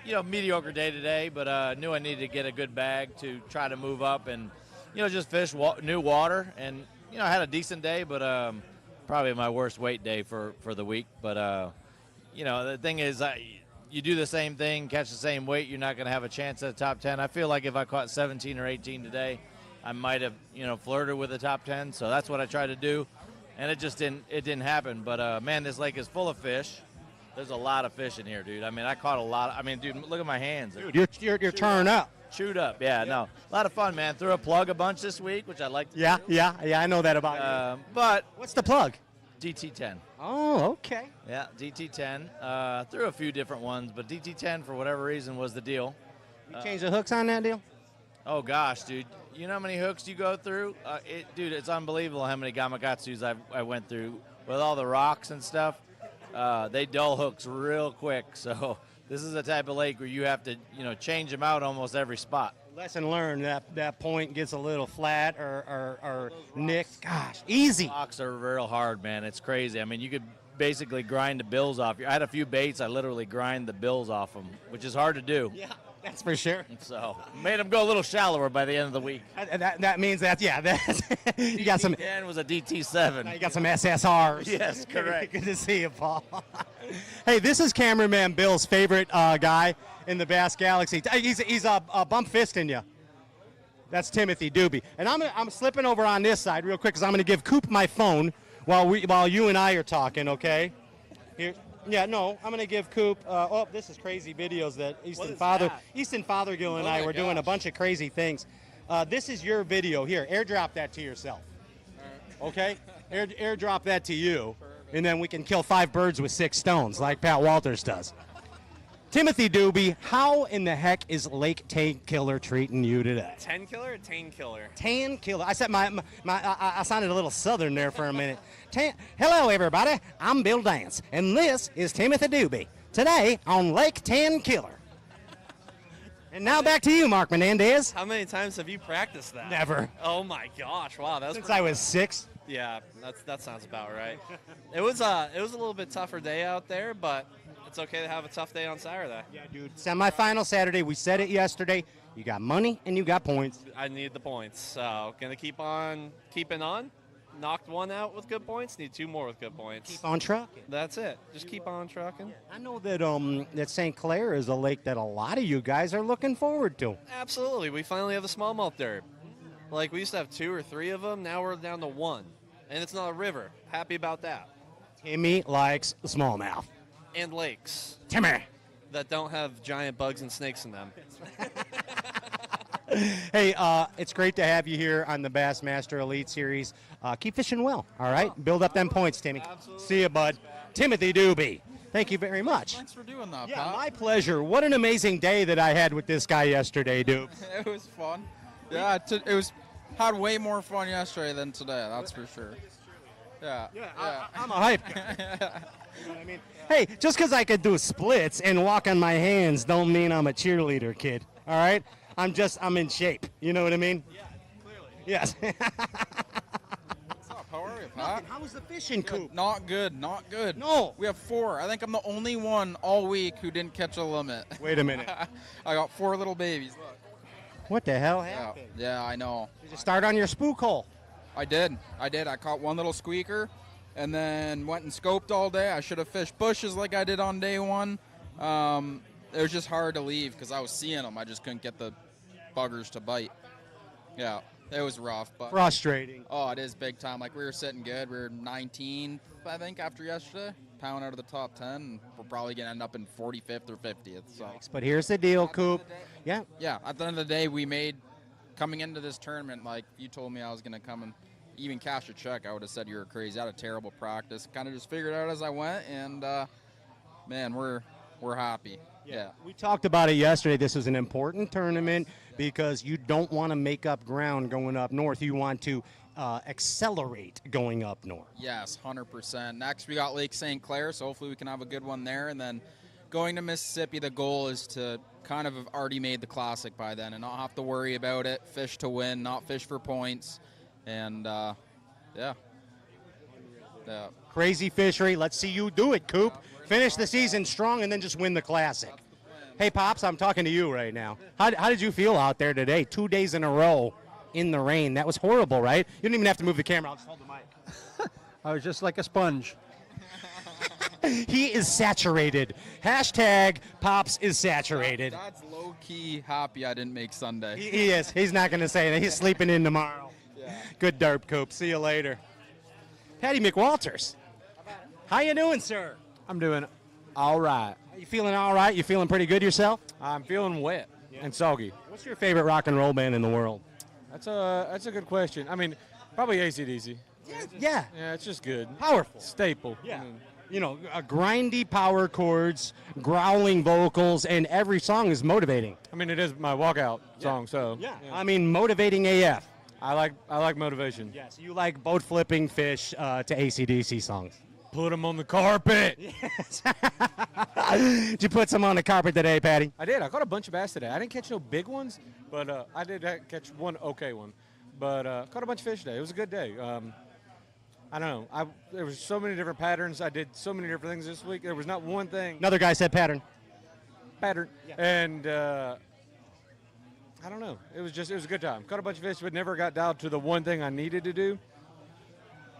Mediocre day today, but knew I needed to get a good bag to try to move up and, just fish new water. And, I had a decent day, but probably my worst weight day for the week. But, the thing is, you do the same thing, catch the same weight, you're not going to have a chance at the top 10. I feel like if I caught 17 or 18 today, I might have, flirted with the top 10. So that's what I tried to do, and it just didn't happen. But, man, this lake is full of fish. There's a lot of fish in here, dude. I mean, I caught a lot. Dude, look at my hands. Dude, you're turning up. Chewed up, yeah, no. A lot of fun, man. Threw a plug a bunch this week, which I like to do. Yeah, I know that about you. But what's the plug? DT10. Oh, okay. Yeah, DT10. Threw a few different ones, but DT10, for whatever reason, was the deal. You changed the hooks on that deal? Oh, gosh, dude. You know how many hooks you go through? Dude, it's unbelievable how many Gamakatsus I went through with all the rocks and stuff. They dull hooks real quick, so this is a type of lake where you have to, change them out almost every spot. Lesson learned, that point gets a little flat or nicked. Gosh, easy. Rocks are real hard, man. It's crazy. I mean, you could basically grind the bills off. I had a few baits. I literally grind the bills off them, which is hard to do. Yeah, that's for sure. So made them go a little shallower by the end of the week. That means that, you got some. DT10 was a DT7. Now you got some SSRs. Yes, correct. Good to see you, Paul. Hey, this is cameraman Bill's favorite guy in the Bass Galaxy. He's bump fisting you. That's Timothy Dube. And I'm slipping over on this side real quick because I'm going to give Coop my phone while you and I are talking. Okay. Here. Yeah, no, I'm going to give Coop. This is crazy videos that Easton Fothergill and I were doing a bunch of crazy things. This is your video here. Airdrop that to yourself. Okay. Airdrop that to you, and then we can kill 5 birds with 6 stones like Pat Walters does. Timothy Dube, how in the heck is Lake Tenkiller treating you today? Tenkiller or Tenkiller? Tenkiller. I said I sounded a little southern there for a minute. Hello, everybody. I'm Bill Dance, and this is Timothy Dube. Today on Lake Tenkiller. And now back to you, Mark Menendez. How many times have you practiced that? Never. Oh my gosh! Wow, that was Since I was 6. Yeah, that sounds about right. It was a little bit tougher day out there, but it's okay to have a tough day on Saturday. Yeah, dude. Semi-final Saturday. We said it yesterday. You got money and you got points. I need the points, so gonna keep on keeping on. Knocked one out with good points. Need 2 more with good points. Keep on trucking. That's it. Just keep on trucking. I know that that St. Clair is a lake that a lot of you guys are looking forward to. Absolutely. We finally have a smallmouth derb. Like, we used to have 2 or 3 of them. Now we're down to 1. And it's not a river. Happy about that. Timmy likes smallmouth. And lakes. Timmy. That don't have giant bugs and snakes in them. Hey, it's great to have you here on the Bassmaster Elite Series. Keep fishing well, all right? Build up them points, Timmy. Absolutely. See you, bud. Timothy Dube, thank you very much. Thanks for doing that, Yeah, Pat. my pleasure. What an amazing day that I had with this guy yesterday, Dube. It was fun. Yeah, it was had way more fun yesterday than today. That's for sure. Yeah. I'm a hype guy. You know what I mean? Hey, just because I could do splits and walk on my hands don't mean I'm a cheerleader, kid. All right? I'm in shape. You know what I mean? Yeah, clearly. Yes. What's up? How are you, Pat? How was the fishing coop? Not good. Not good. No. We have 4. I think I'm the only one all week who didn't catch a limit. Wait a minute. I got 4 little babies. Look. What the hell happened? Yeah, I know. Did you start on your spook hole? I did. I caught 1 little squeaker and then went and scoped all day. I should have fished bushes like I did on day 1. It was just hard to leave because I was seeing them. I just couldn't get the buggers to bite. Yeah, it was rough. But Frustrating. Oh, it is big time. Like, we were sitting good. We were 19th, I think, after yesterday. Pound out of the top 10. And we're probably going to end up in 45th or 50th. So. But here's the deal, Coop. Yeah. Yeah, at the end of the day, we made, coming into this tournament, like you told me I was going to come and even cash a check, I would have said you were crazy. I had a terrible practice. Kind of just figured it out as I went, and, man, we're happy. Yeah. We talked about it yesterday. This is an important tournament because you don't want to make up ground going up north. You want to accelerate going up north. Yes, 100%. Next, we got Lake St. Clair, so hopefully we can have a good one there. And then going to Mississippi, the goal is to kind of have already made the Classic by then and not have to worry about it. Fish to win, not fish for points. And, yeah. Crazy fishery. Let's see you do it, Coop. Finish the season strong and then just win the Classic. Hey, Pops, I'm talking to you right now. How did you feel out there today? 2 days in a row in the rain. That was horrible, right? You didn't even have to move the camera. I'll just hold the mic. I was just like a sponge. He is saturated. Hashtag Pops is saturated. That's low-key happy I didn't make Sunday. He is. He's not going to say that. He's sleeping in tomorrow. Yeah. Good derp, Coop. See you later. Patty McWalters. How you doing, sir? I'm doing all right. You feeling all right? You feeling pretty good yourself? I'm feeling wet and soggy. What's your favorite rock and roll band in the world? That's a good question. I mean, probably AC/DC. Yeah. Yeah, it's just good. Powerful. Staple. Yeah. You know, grindy power chords, growling vocals, and every song is motivating. I mean, it is my walkout song, so. Yeah. I mean, motivating AF. I like motivation. Yes. You like boat flipping fish to AC/DC songs. Put them on the carpet. Yes. Did you put some on the carpet today, Patty? I did. I caught a bunch of bass today. I didn't catch no big ones, but I did catch one okay one. But caught a bunch of fish today. It was a good day. I don't know. There was so many different patterns. I did so many different things this week. There was not one thing. Another guy said pattern. Pattern. Yeah. And I don't know. It was a good time. Caught a bunch of fish, but never got down to the one thing I needed to do.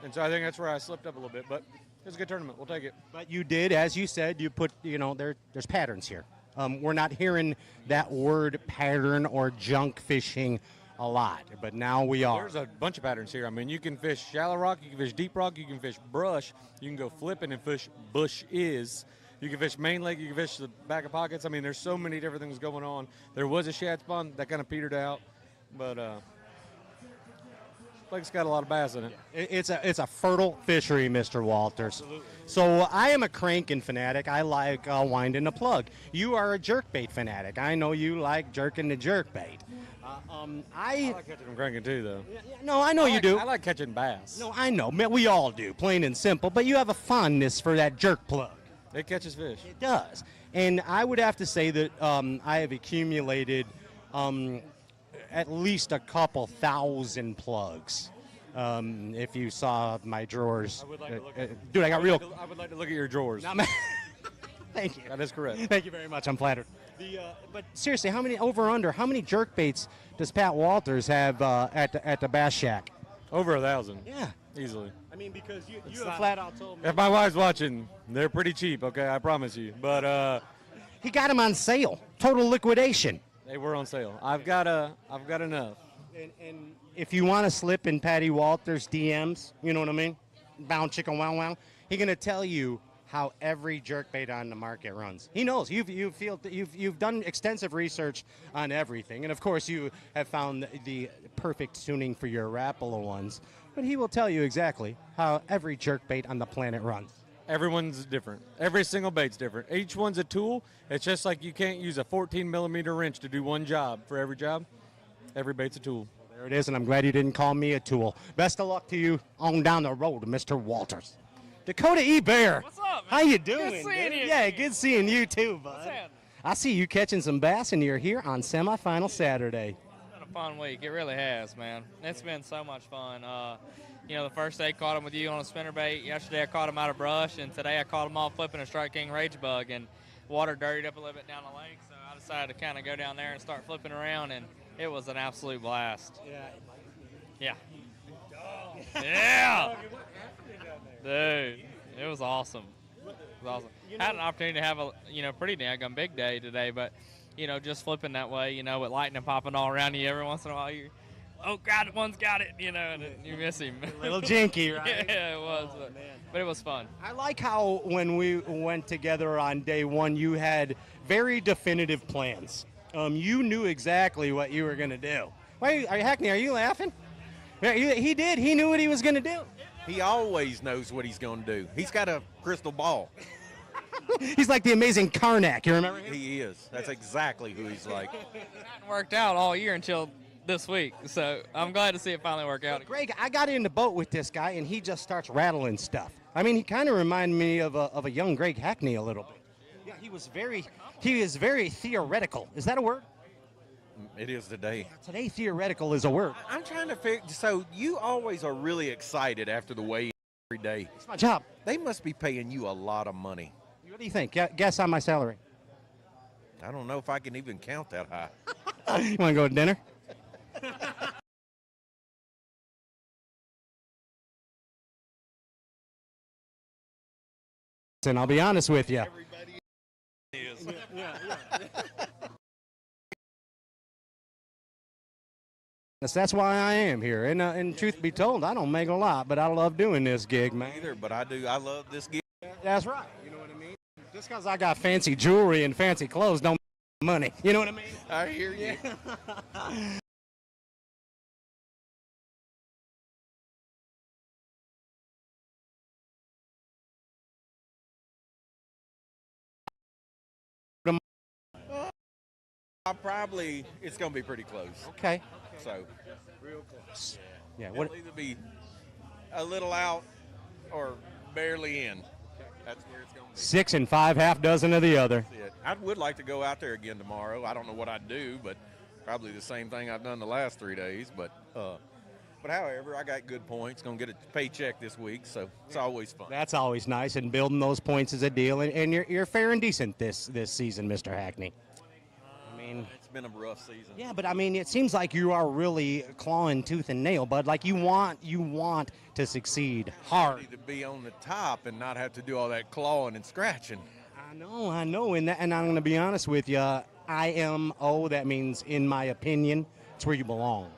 And so I think that's where I slipped up a little bit. But it was a good tournament. We'll take it. But you did, as you said, you put, there's patterns here. We're not hearing that word pattern or junk fishing a lot, but now we are. There's a bunch of patterns here. I mean, you can fish shallow rock, you can fish deep rock, you can fish brush, you can go flipping and fish bushes. You can fish main lake, you can fish the back of pockets. I mean, there's so many different things going on. There was a shad spawn that kind of petered out, but Lake's got a lot of bass in it. It's a fertile fishery, Mr. Walters. So I am a cranking fanatic. I like winding the plug. You are a jerkbait fanatic. I know you like jerking the jerkbait. I like catching them cranking too, though. No, I know you do. I like catching bass. No, I know. Man, we all do, plain and simple. But you have a fondness for that jerk plug. It catches fish. It does. And I would have to say that I have accumulated at least a couple thousand plugs. If you saw my drawers. I would like to look dude, I got real. I would like to look at your drawers. Thank you. That is correct. Thank you very much. I'm flattered. But seriously, how many how many jerk baits does Pat Walters have at the Bass Shack? Over 1,000. Yeah. Easily. I mean, because you have flat out told me. If my wife's watching, they're pretty cheap, okay? I promise you. But he got them on sale. Total liquidation. They were on sale. I've got enough. And if you want to slip in Patty Walters' DMs, you know what I mean? Bound chicken wow wow. He's gonna tell you how every jerkbait on the market runs. He knows. You've done extensive research on everything, and of course you have found the perfect tuning for your Rapala ones. But he will tell you exactly how every jerkbait on the planet runs. Everyone's different. Every single bait's different. Each one's a tool. It's just like you can't use a 14-millimeter wrench to do one job. For every job, every bait's a tool. There it is, and I'm glad you didn't call me a tool. Best of luck to you on down the road, Mr. Walters. Dakota Ebear. What's up, man? How you doing? Good seeing you. Yeah, good seeing you too, bud. I see you catching some bass, and you're here on semifinal Saturday. It's been a fun week. It really has, man. It's been so much fun. You know, the first day caught him with you on a spinnerbait. Yesterday I caught him out of brush, and today I caught him off flipping a Strike King Rage Bug, and water dirtied up a little bit down the lake, so I decided to kind of go down there and start flipping around, and it was an absolute blast. Yeah. Yeah. Dude, it was awesome. It was awesome. Had an opportunity to have a pretty daggone big day today, but just flipping that way, with lightning popping all around you every once in a while, oh God, one's got it, and you miss him. A little jinky, right? Yeah, it was, but it was fun. I like how when we went together on day one, you had very definitive plans. You knew exactly what you were going to do. Why, Hackney, are you laughing? Yeah, he did. He knew what he was going to do. He always knows what he's going to do. He's got a crystal ball. He's like the amazing Karnak. You remember him? He is. That's exactly who he's like. It hadn't worked out all year until this week, so I'm glad to see it finally work out. Greg, I got in the boat with this guy, and he just starts rattling stuff. I mean, he kind of reminded me of a young Greg Hackney a little bit. Yeah, he is very theoretical. Is that a word? It is today. Today, theoretical is a word. I'm trying to figure. So you always are really excited after the weigh-in every day. It's my job. They must be paying you a lot of money. What do you think? Guess on my salary. I don't know if I can even count that high. You want to go to dinner? And I'll be honest with you. Everybody is. Yeah. That's why I am here. And truth be told, I don't make a lot, but I love doing this gig, man. Either, but I do. I love this gig. That's right. You know what I mean? Just because I got fancy jewelry and fancy clothes don't make money. You know what I mean? I hear you. It's going to be pretty close. Okay. So, real close. Yeah. It'll either be a little out or barely in. That's where it's going to be. 6 and 5, half dozen of the other. I would like to go out there again tomorrow. I don't know what I'd do, but probably the same thing I've done the last 3 days. But however, I got good points. Going to get a paycheck this week, so it's always fun. That's always nice, and building those points is a deal. And you're fair and decent this season, Mr. Hackney. It's been a rough season. Yeah, but I mean, it seems like you are really clawing tooth and nail, bud. Like you want to succeed hard. To be on the top and not have to do all that clawing and scratching. I know, and I'm going to be honest with you. IMO, that means, in my opinion, it's where you belong.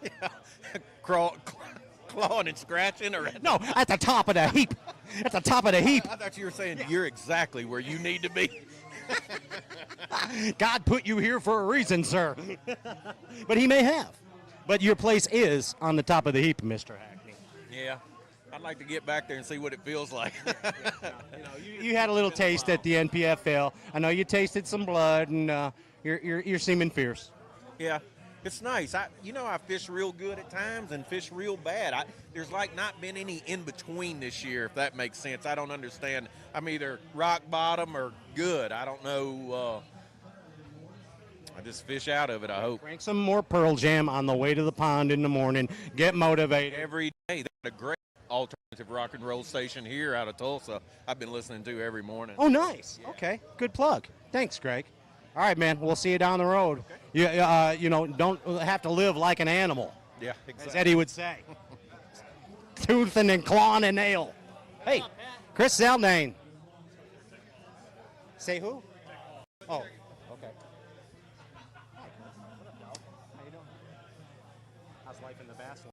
Yeah, clawing and scratching, or no, at the top of the heap. At the top of the heap. I thought you were saying you're exactly where you need to be. God put you here for a reason, sir. But he may have. But your place is on the top of the heap, Mr. Hackney. Yeah. I'd like to get back there and see what it feels like. You had a little taste at the NPFL. I know you tasted some blood, and you're seeming fierce. Yeah, it's nice. I fish real good at times and fish real bad. There's like not been any in between this year, if that makes sense. I don't understand. I'm either rock bottom or good. I don't know. I just fish out of it, I hope. Drink some more Pearl Jam on the way to the pond in the morning. Get motivated. Every day. They got a great alternative rock and roll station here out of Tulsa I've been listening to every morning. Oh, nice. Yeah. Okay, good plug. Thanks, Greg. All right, man. We'll see you down the road. Okay. Don't have to live like an animal. Yeah, exactly. As Eddie would say. Toothing and clawing and nail. Hey, Chris Zeldane. Say who? Oh, okay. How you doing? How's life in the Bass?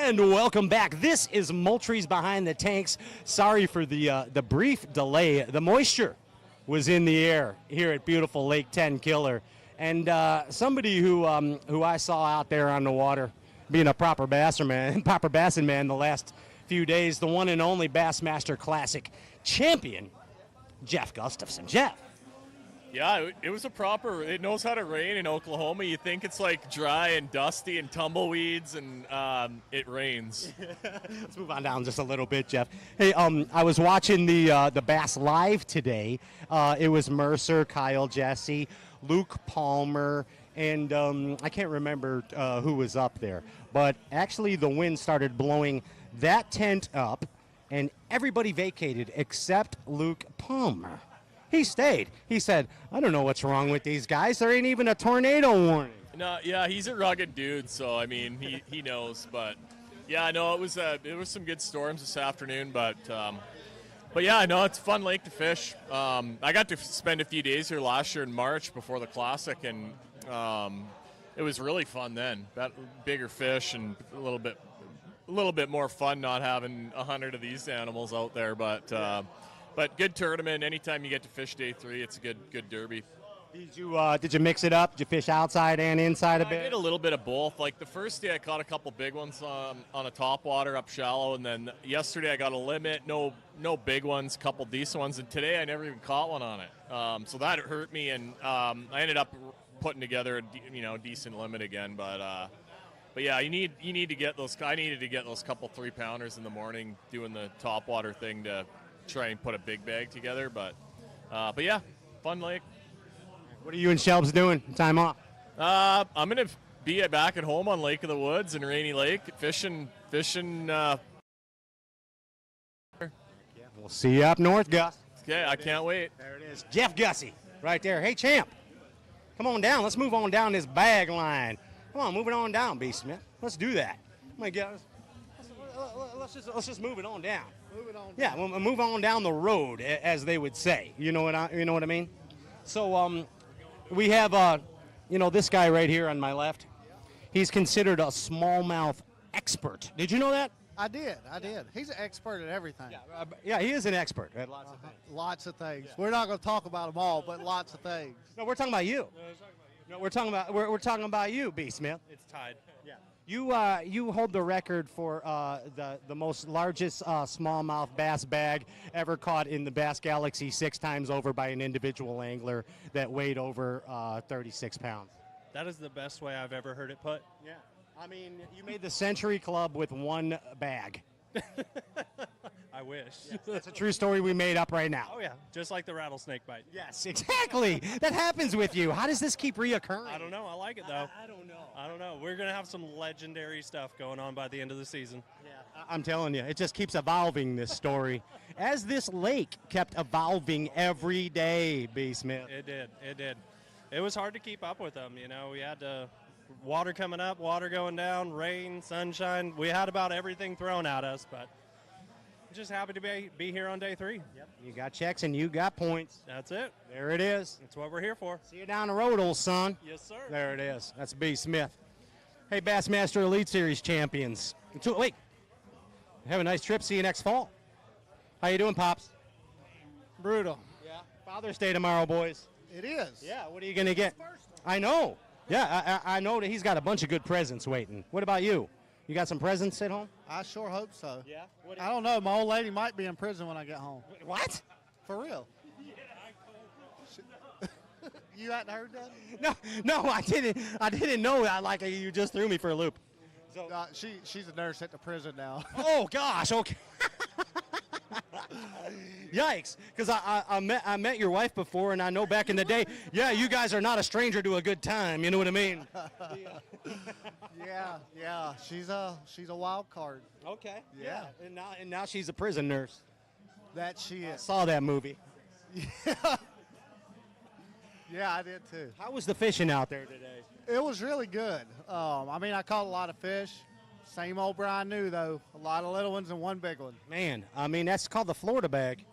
And welcome back. This is Moultrie's Behind the Tanks. Sorry for the brief delay. The moisture was in the air here at beautiful Lake Tenkiller. And somebody who I saw out there on the water, being a proper bassin man the last few days, the one and only Bassmaster Classic champion, Jeff Gustafson. Jeff. Yeah, it was a proper, it knows how to rain in Oklahoma. You think it's like dry and dusty and tumbleweeds, and it rains. Let's move on down just a little bit, Jeff. Hey, I was watching the Bass Live today. It was Mercer, Kyle Jesse, Luke Palmer, and I can't remember who was up there. But actually the wind started blowing that tent up, and everybody vacated except Luke Palmer. He stayed. He said, I don't know what's wrong with these guys. There ain't even a tornado warning. No, yeah, he's a rugged dude, so I mean, he knows. But yeah, no, it was some good storms this afternoon, but yeah, no, it's a fun lake to fish. I got to spend a few days here last year in March before the Classic, and it was really fun then. That bigger fish and a little bit more fun not having 100 of these animals out there, but good tournament. Anytime you get to fish day 3, it's a good derby. Did you mix it up? Did you fish outside and inside a bit? I did a little bit of both. Like the first day I caught a couple big ones on a top water up shallow, and then yesterday I got a limit, no big ones, couple decent ones, and today I never even caught one on it. So that hurt me, and I ended up putting together a decent limit again. But yeah, you need to get those. I needed to get those couple 3-pounders in the morning doing the top water thing to try and put a big bag together, but yeah, fun lake. What are you and Shelbs doing? Time off? I'm gonna be back at home on Lake of the Woods in Rainy Lake, fishing. We'll see you up north, Gus. Okay, I can't wait. There it is, Jeff Gussie, right there. Hey, champ, come on down. Let's move on down this bag line. Come on, move it on down, B. Smith. Let's do that. Oh my God. Let's just move it on down. Yeah, we'll move on down the road, as they would say. You know what I mean? So we have this guy right here on my left. He's considered a smallmouth expert. Did you know that? I did. He's an expert at everything. Yeah, he is an expert at lots of things. Lots of things. Yeah. We're not going to talk about them all, but lots of things. No, we're talking about you. No, we're talking about you, B. Smith. It's tied. Yeah. You hold the record for the most largest smallmouth bass bag ever caught in the Bass Galaxy 6 times over by an individual angler that weighed over 36 pounds. That is the best way I've ever heard it put. Yeah. I mean, you made the Century Club with one bag. I wish. Yes, that's a true story we made up right now. Oh, yeah. Just like the rattlesnake bite. Yes, exactly. That happens with you. How does this keep reoccurring? I don't know. I like it, though. I don't know. We're going to have some legendary stuff going on by the end of the season. Yeah. I'm telling you, it just keeps evolving, this story. As this lake kept evolving every day, B. Smith. It did. It was hard to keep up with them. We had water coming up, water going down, rain, sunshine. We had about everything thrown at us, but just happy to be here on day 3. Yep. You got checks and you got points. That's it. There it is. That's what we're here for. See you down the road, old son. Yes, sir. There it is. That's B. Smith. Hey, Bassmaster Elite Series champions. Wait. Have a nice trip. See you next fall. How you doing, Pops? Brutal. Yeah. Father's Day tomorrow, boys. It is. Yeah. What are you going to get? I know. Yeah, I know that he's got a bunch of good presents waiting. What about you? You got some presents at home? I sure hope so. Yeah? I don't know. My old lady might be in prison when I get home. What? For real. You hadn't heard that? No, I didn't. I didn't know that. Like, you just threw me for a loop. So, she's a nurse at the prison now. Oh, gosh. Okay. Yikes. Because I met your wife before, and I know back in the day, yeah, you guys are not a stranger to a good time. You know what I mean? Yeah. She's a wild card. Okay. Yeah. And now she's a prison nurse. That she is. I saw that movie. Yeah, I did too. How was the fishing out there today? It was really good. I caught a lot of fish. Same old Brian knew, though. A lot of little ones and one big one. Man, that's called the Florida bag.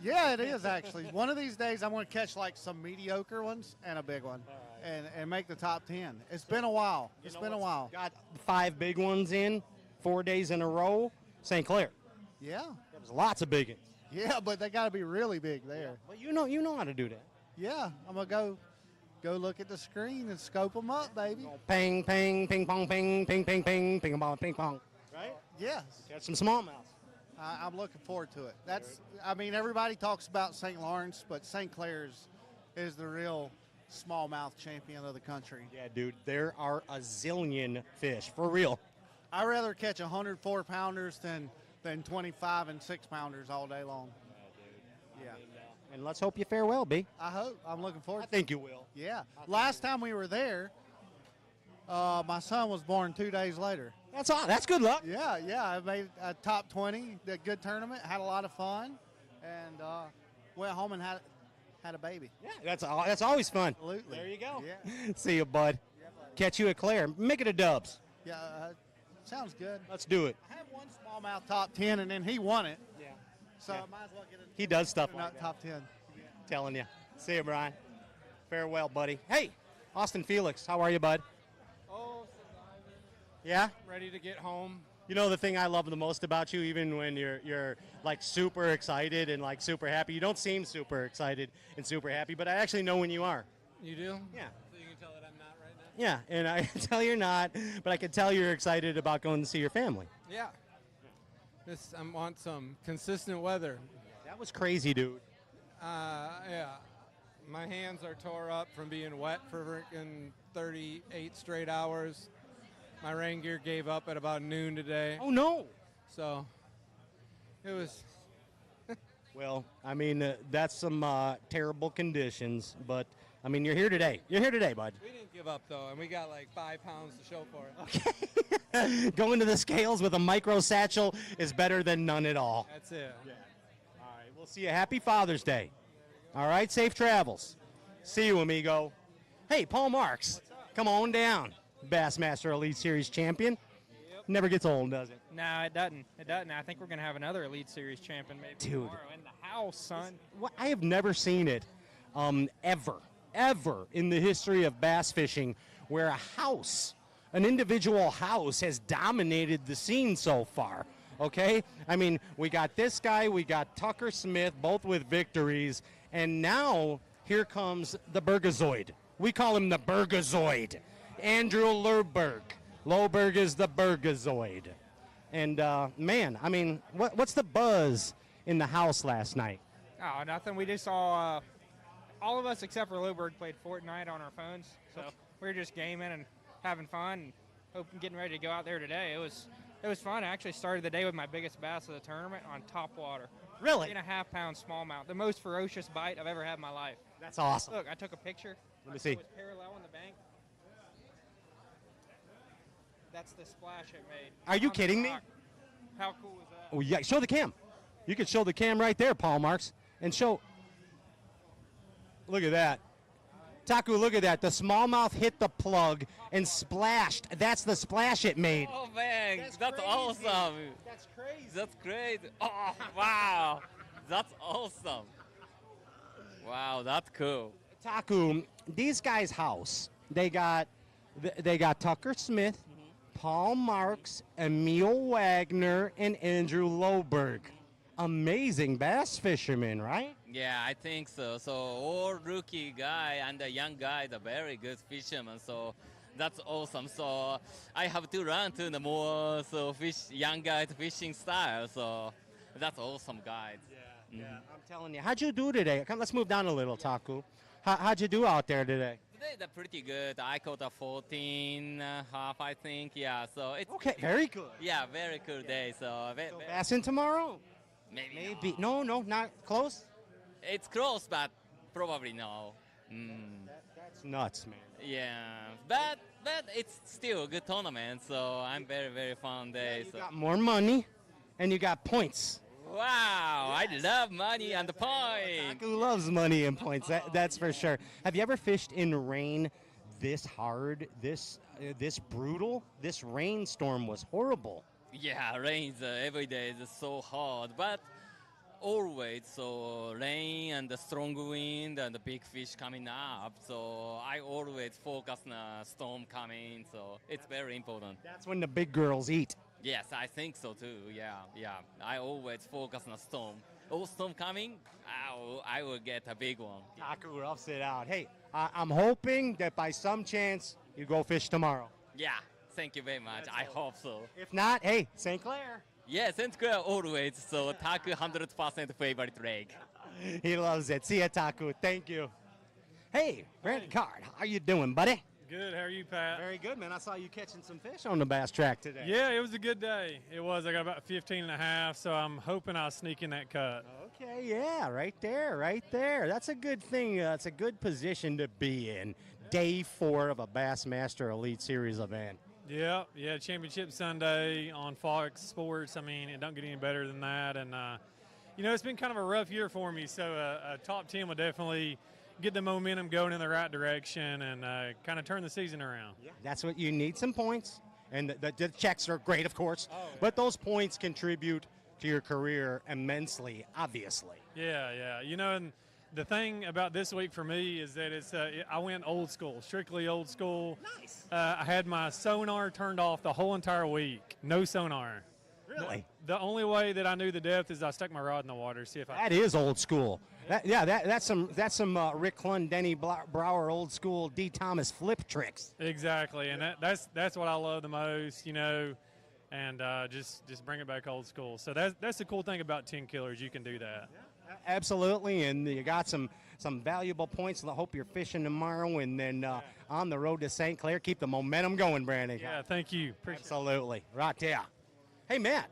Yeah, it is actually. One of these days I'm going to catch like some mediocre ones and a big one and make the top 10. It's been a while. It's been a while. Got 5 big ones in. 4 days in a row, St. Clair. Yeah. There was lots of big ones. Yeah, but they got to be really big there. Well, you know how to do that. Yeah, I'm gonna go look at the screen and scope them up, baby. Ping, ping, ping, pong, ping, ping, ping, ping, ping, pong, ping, pong. Right? Yes. Catch some smallmouth. I'm looking forward to it. I mean, everybody talks about St. Lawrence, but St. Clair's is the real smallmouth champion of the country. Yeah, dude, there are a zillion fish, for real. I'd rather catch 104 pounders than 25 and 6 pounders all day long. Yeah. And let's hope you fare well, B. I hope. I'm looking forward I think you will. Yeah. Last time we were there, my son was born 2 days later. That's good luck. Yeah. I made a top 20, did a good tournament, had a lot of fun, and went home and had a baby. Yeah, that's always fun. Absolutely. There you go. Yeah. See you, bud. Catch you at Claire. Make it a Dubs. Yeah, sounds good. Let's do it. I had one smallmouth top 10, and then he won it. Yeah. So I might as well get it. He does stuff like that. Top 10. Telling you. See you, Brian. Farewell, buddy. Hey, Austin Felix, how are you, bud? Oh, Yeah? ready to get home. You know the thing I love the most about you, even when you're like super excited and like super happy, you don't seem super excited and super happy, but I actually know when you are. You do? Yeah. So you can tell that I'm not right now? Yeah, and I can tell you're not, but I can tell you're excited about going to see your family. Yeah. I want some consistent weather. That was crazy, dude. Yeah. My hands are tore up from being wet for freaking 38 straight hours. My rain gear gave up at about noon today. Oh, no. So it was. Well, I mean, that's some terrible conditions, but I mean, you're here today. You're here today, bud. We didn't give up, though, and we got like 5 pounds to show for it. Okay. Going to the scales with a micro satchel is better than none at all. That's it. Yeah. All right, we'll see you. Happy Father's Day. All right, safe travels. See you, amigo. Hey, Paul Marks, come on down. Bassmaster Elite Series champion. Never gets old, does it? No, it doesn't. It doesn't. I think we're going to have another Elite Series champion maybe Dude. tomorrow in the house, son. I have never seen it ever in the history of bass fishing where a house, an individual house, has dominated the scene so far. Okay? I mean, we got this guy, we got Tucker Smith, both with victories, and now here comes the Burgazoid. We call him the Burgazoid. Andrew Loberg. Loberg is the Burgazoid. And, man, I mean, what's the buzz in the house last night? Oh, nothing. We just saw all of us except for Loberg played Fortnite on our phones. So we were just gaming and having fun and getting ready to go out there today. It was fun. I actually started the day with my biggest bass of the tournament on top water. Really? 3.5 pound smallmouth. The most ferocious bite I've ever had in my life. That's awesome. Look, I took a picture. Let me see. It was parallel on the bank. That's the splash it made. Are you On the kidding me? rock. How cool was that? Oh, yeah, show the cam. You could show the cam right there, Paul Marks, and show. Look at that. Taku, look at that. The smallmouth hit the plug and splashed. That's the splash it made. Oh, man. That's awesome. That's crazy. That's great. Oh, wow. That's awesome. Wow, that's cool. Taku, these guys' house, they got Tucker Smith, Paul Marks, Emil Wagner, and Andrew Loberg. Amazing bass fishermen, right? Yeah, I think so. So all rookie guy and the young guy, the very good fisherman. So that's awesome. So I have to run to the more young guys fishing style. So that's awesome, guys. Yeah, I'm telling you. How'd you do today? Come, let's move down a little, Taku. How'd you do out there today? Today they're pretty good. I caught a 14 half, I think. Yeah, so it's Okay, very good. Yeah, very cool day. So, Bassing tomorrow? maybe No, not close. it's close, but probably no. That's nuts, man. Yeah, but it's still a good tournament. So I'm very very fun day. You so. got more money, and you got points. Wow, I love money and the point. Who loves money and points? That's for sure. Have you ever fished in rain this hard, this brutal? This rainstorm was horrible. Yeah, rains every day is so hard, but always so rain and the strong wind and the big fish coming up. So I always focus on the storm coming. So it's very important. That's when the big girls eat. Yes, I think so too. Yeah. I always focus on the storm. Oh, storm coming, I will get a big one. Taku roughs it out. Hey, I'm hoping that by some chance you go fish tomorrow. Yeah, thank you very much. I hope so. If not, hey, St. Clair. Yeah, St. Clair always. So Taku 100% favorite leg. He loves it. See ya, Taku. Thank you. Hey, Brandon Card, how you doing, buddy? Good. How are you, Pat? Very good, man. I saw you catching some fish on the bass track today. Yeah, it was a good day. It was. I got about 15 and a half, so I'm hoping I'll sneak in that cut. Okay, yeah, right there. That's a good thing. It's a good position to be in. Day 4 of a Bassmaster Elite Series event. Yeah, Championship Sunday on Fox Sports. I mean, it don't get any better than that. And, it's been kind of a rough year for me, so a top 10 would definitely get the momentum going in the right direction and kind of turn the season around. Yeah, that's what you need, some points. And the checks are great, of course, but those points contribute to your career immensely, obviously. Yeah. And the thing about this week for me is that I went old school, strictly old school. Nice. I had my sonar turned off the whole entire week. No sonar. Really? The only way that I knew the depth is I stuck my rod in the water, see if I. That is old school. That's some Rick Clun, Denny Brower old school D. Thomas flip tricks. Exactly, and that's what I love the most, and just bring it back old school. So that's the cool thing about Tenkiller, you can do that. Absolutely, and you got some valuable points. I hope you're fishing tomorrow, and then on the road to St. Clair. Keep the momentum going, Brandon. Yeah, thank you. Appreciate Absolutely, right there. Hey, Matt.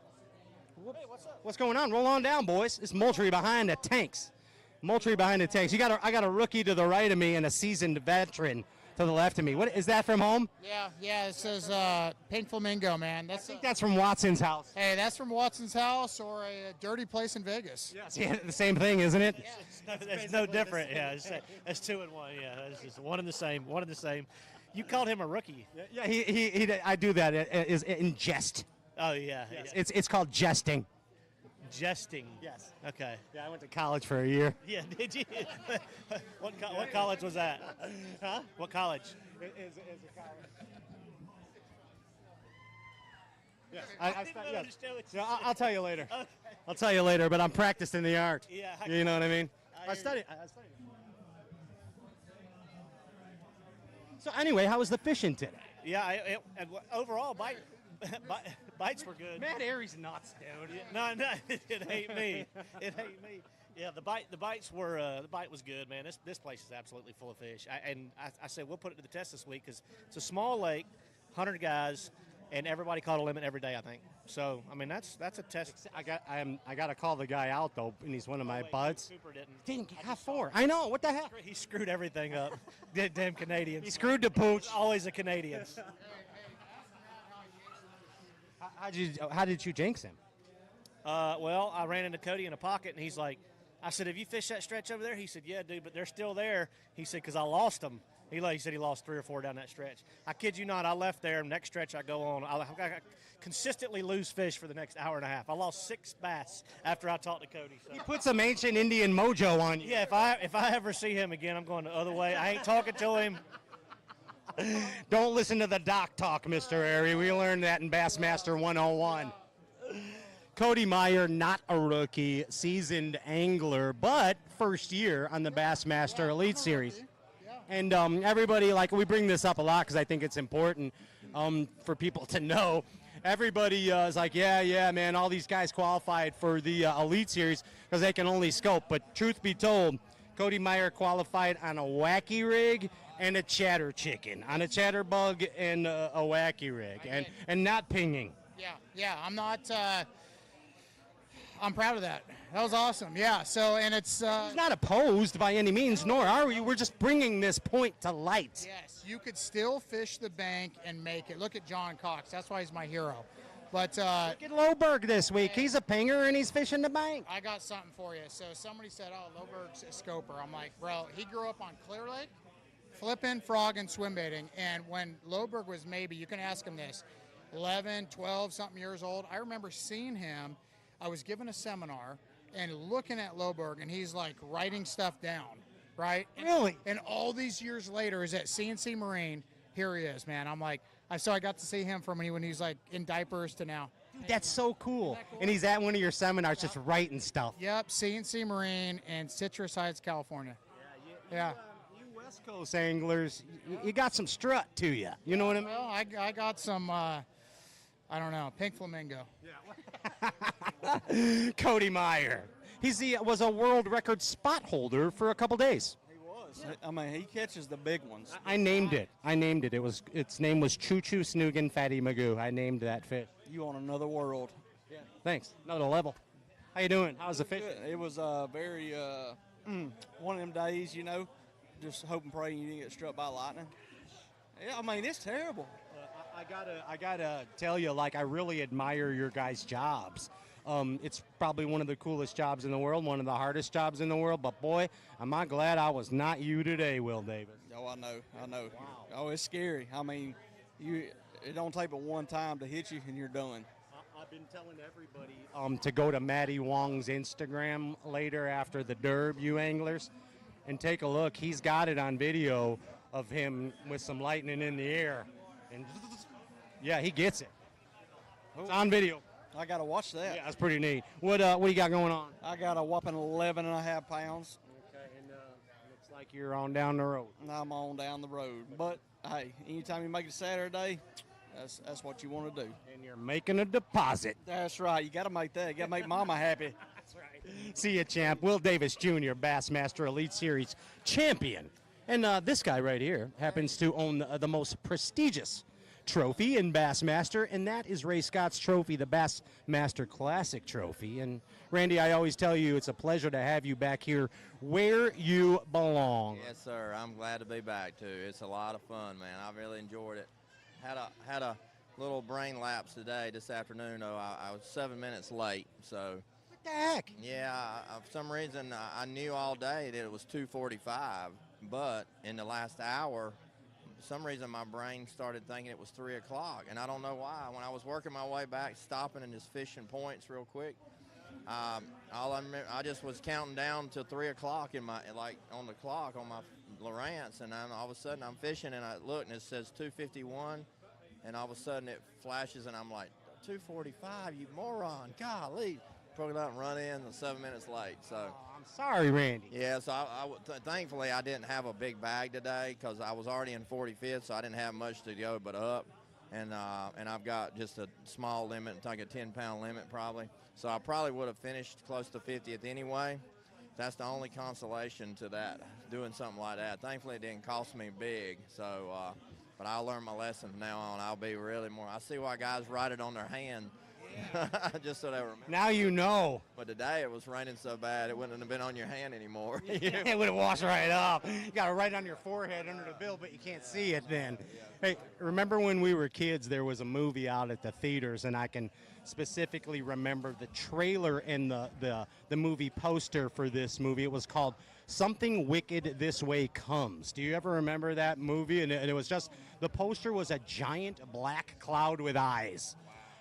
Hey, what's up? What's going on? Roll on down, boys. It's Moultrie behind the tanks. Moultrie behind the tanks. I got a rookie to the right of me and a seasoned veteran to the left of me. What is that from home? Yeah. It says Pink Flamingo, man. I think that's from Watson's house. Hey, that's from Watson's house or a dirty place in Vegas. Yes, yeah, the same thing, isn't it? It's no different. Yeah, it's 2 and 1. Yeah, it's just one and the same. One and the same. You called him a rookie. Yeah, he I do that. It is in jest. Oh yeah. Yes, it's called jesting. Jesting. Yes. Okay. Yeah, I went to college for a year. Yeah, did you? What college was that? Huh? What college? Is a college. Yes. I'll tell you later. Okay. I'll tell you later, but I'm practicing the art. Yeah. You know what I mean? I studied. So anyway, how was the fishing today? Yeah, overall bites were good. Matt Airy's nuts, dude. No, it ain't me. It ain't me. Yeah, the bite was good, man. This place is absolutely full of fish. I said we'll put it to the test this week because it's a small lake, 100 guys, and everybody caught a limit every day, I think. So I mean that's a test. I got to call the guy out though, and he's one of my buds. Cooper didn't. Didn't have 4. I know. What the heck? He screwed everything up. Damn Canadians. He screwed the pooch. Always a Canadians. How did you jinx him? Well, I ran into Cody in a pocket, and he's like, I said, have you fished that stretch over there? He said, yeah, dude, but they're still there. He said, because I lost them. He said he lost 3 or 4 down that stretch. I kid you not, I left there, and next stretch I go on. I consistently lose fish for the next hour and a half. I lost 6 bass after I talked to Cody. So. He put some ancient Indian mojo on you. Yeah, if I ever see him again, I'm going the other way. I ain't talking to him. Don't listen to the doc talk, Mr. Airy. We learned that in Bassmaster 101. Cody Meyer, not a rookie, seasoned angler, but first year on the Bassmaster Elite Series. And everybody, we bring this up a lot because I think it's important for people to know. Everybody is like, yeah, man, all these guys qualified for the Elite Series because they can only scope. But truth be told, Cody Meyer qualified on a wacky rig and a chatter chicken, on a chatterbug and a wacky rig, and not pinging. Yeah, I'm not. I'm proud of that. That was awesome. Yeah. So, and it's. He's not opposed by any means, nor are we. We're just bringing this point to light. Yes, you could still fish the bank and make it. Look at John Cox. That's why he's my hero. But look at Loberg this week. He's a pinger and he's fishing the bank. I got something for you. So somebody said, "Oh, Loberg's a scoper." I'm like, bro, he grew up on Clear Lake, flipping, frog, and swim baiting. And when Loberg was maybe, you can ask him this, 11, 12, something years old, I remember seeing him. I was given a seminar and looking at Loberg, and he's like writing stuff down, right? Really? And all these years later is at CNC Marine. Here he is, man. I'm like, so I got to see him from when he was like in diapers to now. Dude, that's so cool. And he's at one of your seminars just writing stuff. Yep, CNC Marine in Citrus Heights, California. Yeah. You West Coast anglers, you got some strut to you. You know what I mean? Well, I got some, I don't know, pink flamingo. Cody Meyer. Was a world record spot holder for a couple days. I mean, he catches the big ones. I named it. Its name was Choo Choo Snoogan Fatty Magoo. I named that fish. You on another world. Yeah. Thanks. Another level. How you doing? How's the fish? Good. It was very one of them days, you know, just hoping, praying you didn't get struck by lightning. Yeah, I mean, it's terrible. I gotta tell you, like, I really admire your guys' jobs. It's probably one of the coolest jobs in the world, one of the hardest jobs in the world. But boy, am I glad I was not you today, Will Davis. Oh, I know. Wow. Oh, it's scary. I mean, it don't take but one time to hit you and you're done. I've been telling everybody to go to Matty Wong's Instagram later after the Dube, you anglers, and take a look. He's got it on video of him with some lightning in the air, and yeah, he gets it. It's on video. I got to watch that. Yeah, that's pretty neat. What do you got going on? I got a whopping 11 and a half pounds. Okay, and looks like you're on down the road. I'm on down the road. But, hey, anytime you make it Saturday, that's what you want to do. And you're making a deposit. That's right. You got to make that. You got to make Mama happy. That's right. See you, champ. Will Davis Jr., Bassmaster Elite Series champion. And this guy right here happens to own the most prestigious trophy in Bassmaster, and that is Ray Scott's trophy, the Bassmaster Classic trophy. And Randy, I always tell you it's a pleasure to have you back here where you belong. Yes, sir. I'm glad to be back too. It's a lot of fun, man. I really enjoyed it. Had a little brain lapse today, this afternoon. Though I was 7 minutes late, so. What the heck? Yeah, for some reason I knew all day that it was 2:45, but in the last hour, for some reason my brain started thinking it was 3 o'clock, and I don't know why. When I was working my way back, stopping and just fishing points real quick, all I remember, I just was counting down to 3 o'clock on the clock on my Lowrance, and all of a sudden I'm fishing and I look and it says 2:51, and all of a sudden it flashes and I'm like, 2:45, you moron! Golly, probably not run in 7 minutes late. So I'm sorry, Randy. Yeah, so thankfully I didn't have a big bag today because I was already in 45th, so I didn't have much to go but up, and I've got just a small limit, like a 10-pound limit probably. So I probably would have finished close to 50th anyway. That's the only consolation to that, doing something like that. Thankfully, it didn't cost me big. So, but I'll learn my lesson from now on. I'll be really more. I see why guys write it on their hand, just so they remember. Now you know. But today it was raining so bad it wouldn't have been on your hand anymore. It would have washed right off. You got it right on your forehead under the bill, but you can't see it then. Hey, remember when we were kids, there was a movie out at the theaters, and I can specifically remember the trailer and the movie poster for this movie. It was called Something Wicked This Way Comes. Do you ever remember that movie? And it was just, the poster was a giant black cloud with eyes.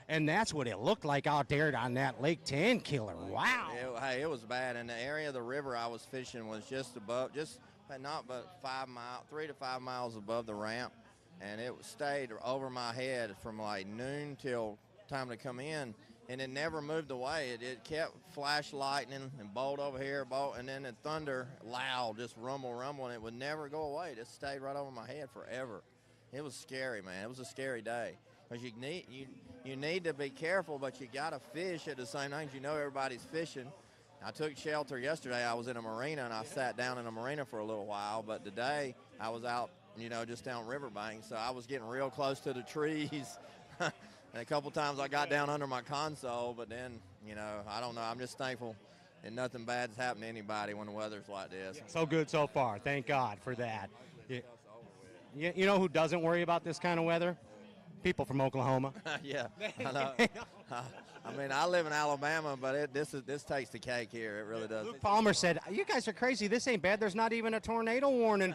And that's what it looked like out there on that Lake Tenkiller. Wow. It was bad. And the area of the river I was fishing was just above, not but 3 to 5 miles above the ramp. And it stayed over my head from like noon till time to come in, and it never moved away. It kept flash lightning and bolt over here, bolt, and then the thunder loud, just rumble, and it would never go away. It just stayed right over my head forever. It was scary, man. It was a scary day because you need to be careful, but you got to fish at the same time. You know everybody's fishing. I took shelter yesterday. I was in a marina, and I sat down in a marina for a little while, but today I was out, just down riverbank, so I was getting real close to the trees. And a couple times I got down under my console, but then, I don't know. I'm just thankful that nothing bad's happened to anybody when the weather's like this. So good so far. Thank God for that. You know who doesn't worry about this kind of weather? People from Oklahoma. Yeah, I know. I live in Alabama, but this takes the cake here. It really does. Luke Palmer said, "You guys are crazy. This ain't bad. There's not even a tornado warning."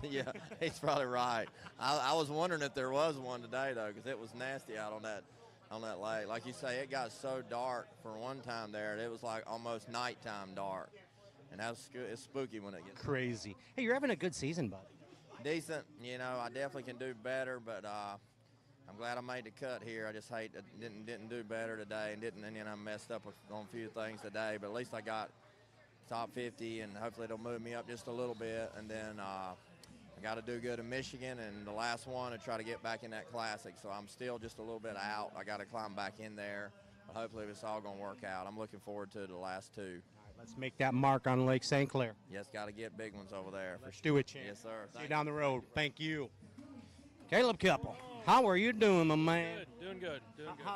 Yeah, he's probably right. I was wondering if there was one today though, because it was nasty out on that lake. Like you say, it got so dark for one time there. It was like almost nighttime dark, and it's spooky when it gets crazy. Hey, you're having a good season, buddy. Decent. I definitely can do better, but. I'm glad I made the cut here. I just hate that didn't do better today and then I messed up on a few things today. But at least I got top 50, and hopefully it'll move me up just a little bit. And then I got to do good in Michigan, and the last one to try to get back in that classic. So I'm still just a little bit out. I got to climb back in there. But hopefully it's all going to work out. I'm looking forward to the last two. Let's make that mark on Lake St. Clair. Yes, got to get big ones over there. Let's do it, champ. Yes, sir. See you down the road. Thank you. Caleb Keppel, how are you doing, my man? Good, doing good.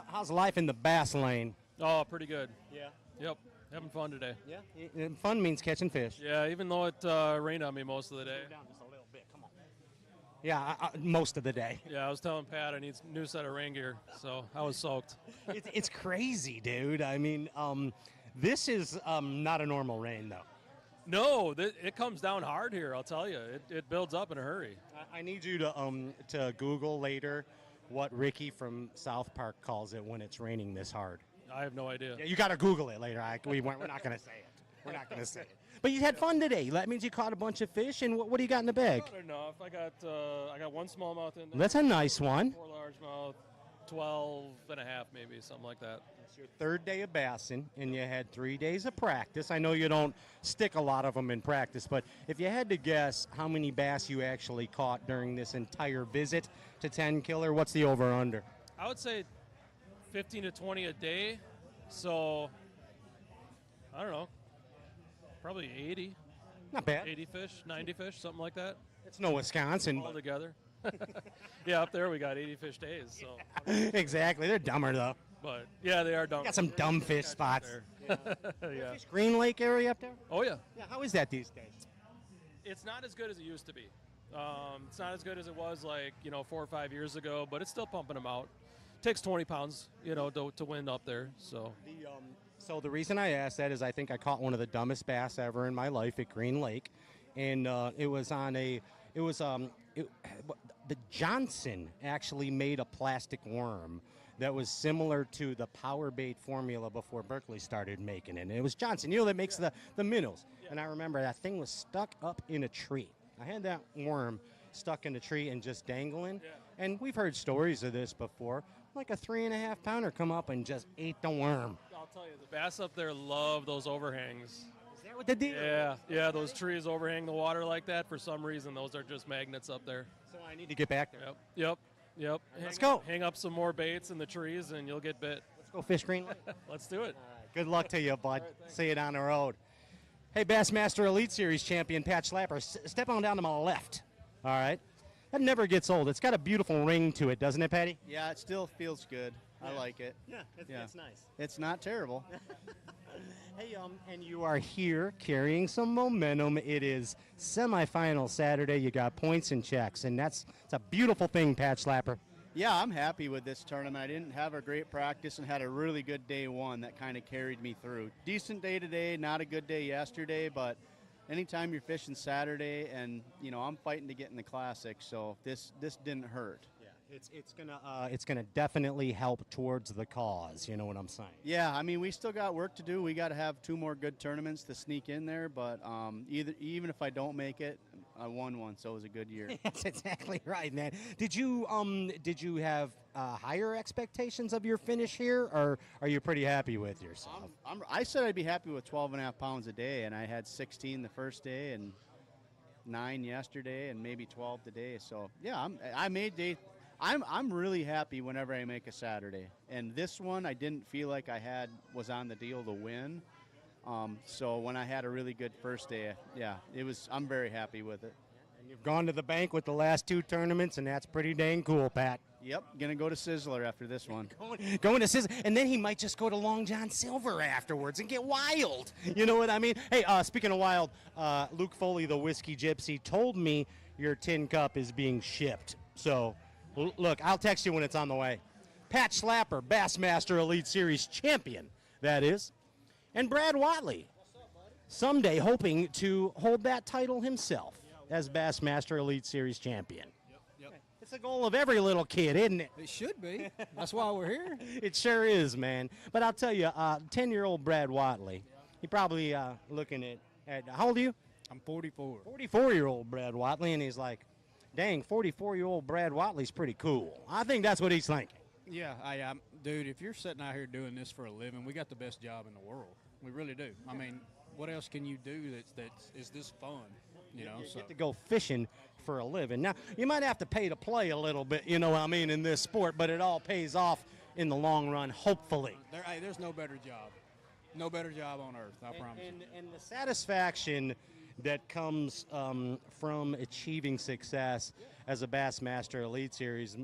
How's life in the bass lane? Oh, pretty good. Yeah. Yep, having fun today. Yeah. Fun means catching fish. Yeah, even though it rained on me most of the day. Down just a little bit. Come on. Yeah, most of the day. Yeah, I was telling Pat I need a new set of rain gear, so I was soaked. It's crazy, dude. I mean, this is not a normal rain, though. No, it comes down hard here, I'll tell you. It builds up in a hurry. I need you to Google later what Ricky from South Park calls it when it's raining this hard. I have no idea. Yeah, you got to Google it later. We're not going to say it. We're not going to say it. But you had fun today. That means you caught a bunch of fish. And what do you got in the bag? Not enough. I got one smallmouth in there. That's a nice one. 4 largemouth, 12 and a half maybe, something like that. It's your third day of bassing, and you had 3 days of practice. I know you don't stick a lot of them in practice, but if you had to guess how many bass you actually caught during this entire visit to Tenkiller, what's the over-under? I would say 15 to 20 a day. So, I don't know, probably 80. Not bad. 80 fish, 90 fish, something like that. It's no Wisconsin. All together. Yeah, up there we got 80 fish days. So exactly. They're dumber, though. But, yeah, they are dumb. Got some dumb fish spots. Yeah. Green Lake area up there? Oh, yeah. Yeah, how is that these days? It's not as good as it used to be. It's not as good as it was 4 or 5 years ago, but it's still pumping them out. Takes 20 pounds, to win up there. So So the reason I asked that is I think I caught one of the dumbest bass ever in my life at Green Lake, and it was the Johnston actually made a plastic worm that was similar to the power bait formula before Berkeley started making it. And it was Johnston, that makes the minnows. And I remember that thing was stuck up in a tree. I had that worm stuck in a tree and just dangling. Yeah. And we've heard stories of this before. Like a 3.5 pounder come up and just ate the worm. I'll tell you, the bass up there love those overhangs. Is that what they do? Yeah, those trees overhang the water like that. For some reason, those are just magnets up there. So I need to get back there. Yep. Let's go. Hang up some more baits in the trees, and you'll get bit. Let's go fish Green Lake. Let's do it. Good luck to you, bud. See you down the road. Hey, Bassmaster Elite Series champion Pat Schlapper, step on down to my left. All right. That never gets old. It's got a beautiful ring to it, doesn't it, Patty? Yeah, it still feels good. I like it. Yeah, it's nice. It's not terrible. Hey, and you are here carrying some momentum. It is semifinal Saturday. You got points and checks, and it's a beautiful thing, Pat Schlapper. Yeah, I'm happy with this tournament. I didn't have a great practice and had a really good day one that kind of carried me through. Decent day today, not a good day yesterday, but anytime you're fishing Saturday, and I'm fighting to get in the classic, so this didn't hurt. Yeah, it's gonna definitely help towards the cause. You know what I'm saying? Yeah, I mean we still got work to do. We got to have 2 more good tournaments to sneak in there, but even if I don't make it, I won one, so it was a good year. That's exactly right, man. Did you have higher expectations of your finish here, or are you pretty happy with yourself? I said I'd be happy with 12.5 pounds a day, and I had 16 the first day and 9 yesterday and maybe 12 today. So yeah, I'm really happy whenever I make a Saturday. And this one I didn't feel like was on the deal to win. So when I had a really good first day, I'm very happy with it. And you've gone to the bank with the last 2 tournaments, and that's pretty dang cool, Pat. Yep, gonna go to Sizzler after this one. Going to Sizzler, and then he might just go to Long John Silver afterwards and get wild. You know what I mean? Hey, speaking of wild, Luke Foley, the Whiskey Gypsy, told me your tin cup is being shipped. So, look, I'll text you when it's on the way. Pat Schlapper, Bassmaster Elite Series champion, that is. And Brad Watley, someday hoping to hold that title himself as Bassmaster Elite Series champion. Yep. It's the goal of every little kid, isn't it? It should be. That's why we're here. It sure is, man. But I'll tell you, 10-year-old Brad Watley, he probably looking at, how old are you? I'm 44. 44-year-old Brad Watley, and he's like, dang, 44-year-old Brad Watley's pretty cool. I think that's what he's thinking. Yeah, dude, if you're sitting out here doing this for a living, we got the best job in the world. We really do. I mean, what else can you do is this fun? You know, get to go fishing for a living. Now, you might have to pay to play a little bit, you know what I mean, in this sport, but it all pays off in the long run, hopefully. There's no better job. No better job on earth, I promise you. And the satisfaction that comes from achieving success as a Bassmaster Elite Series,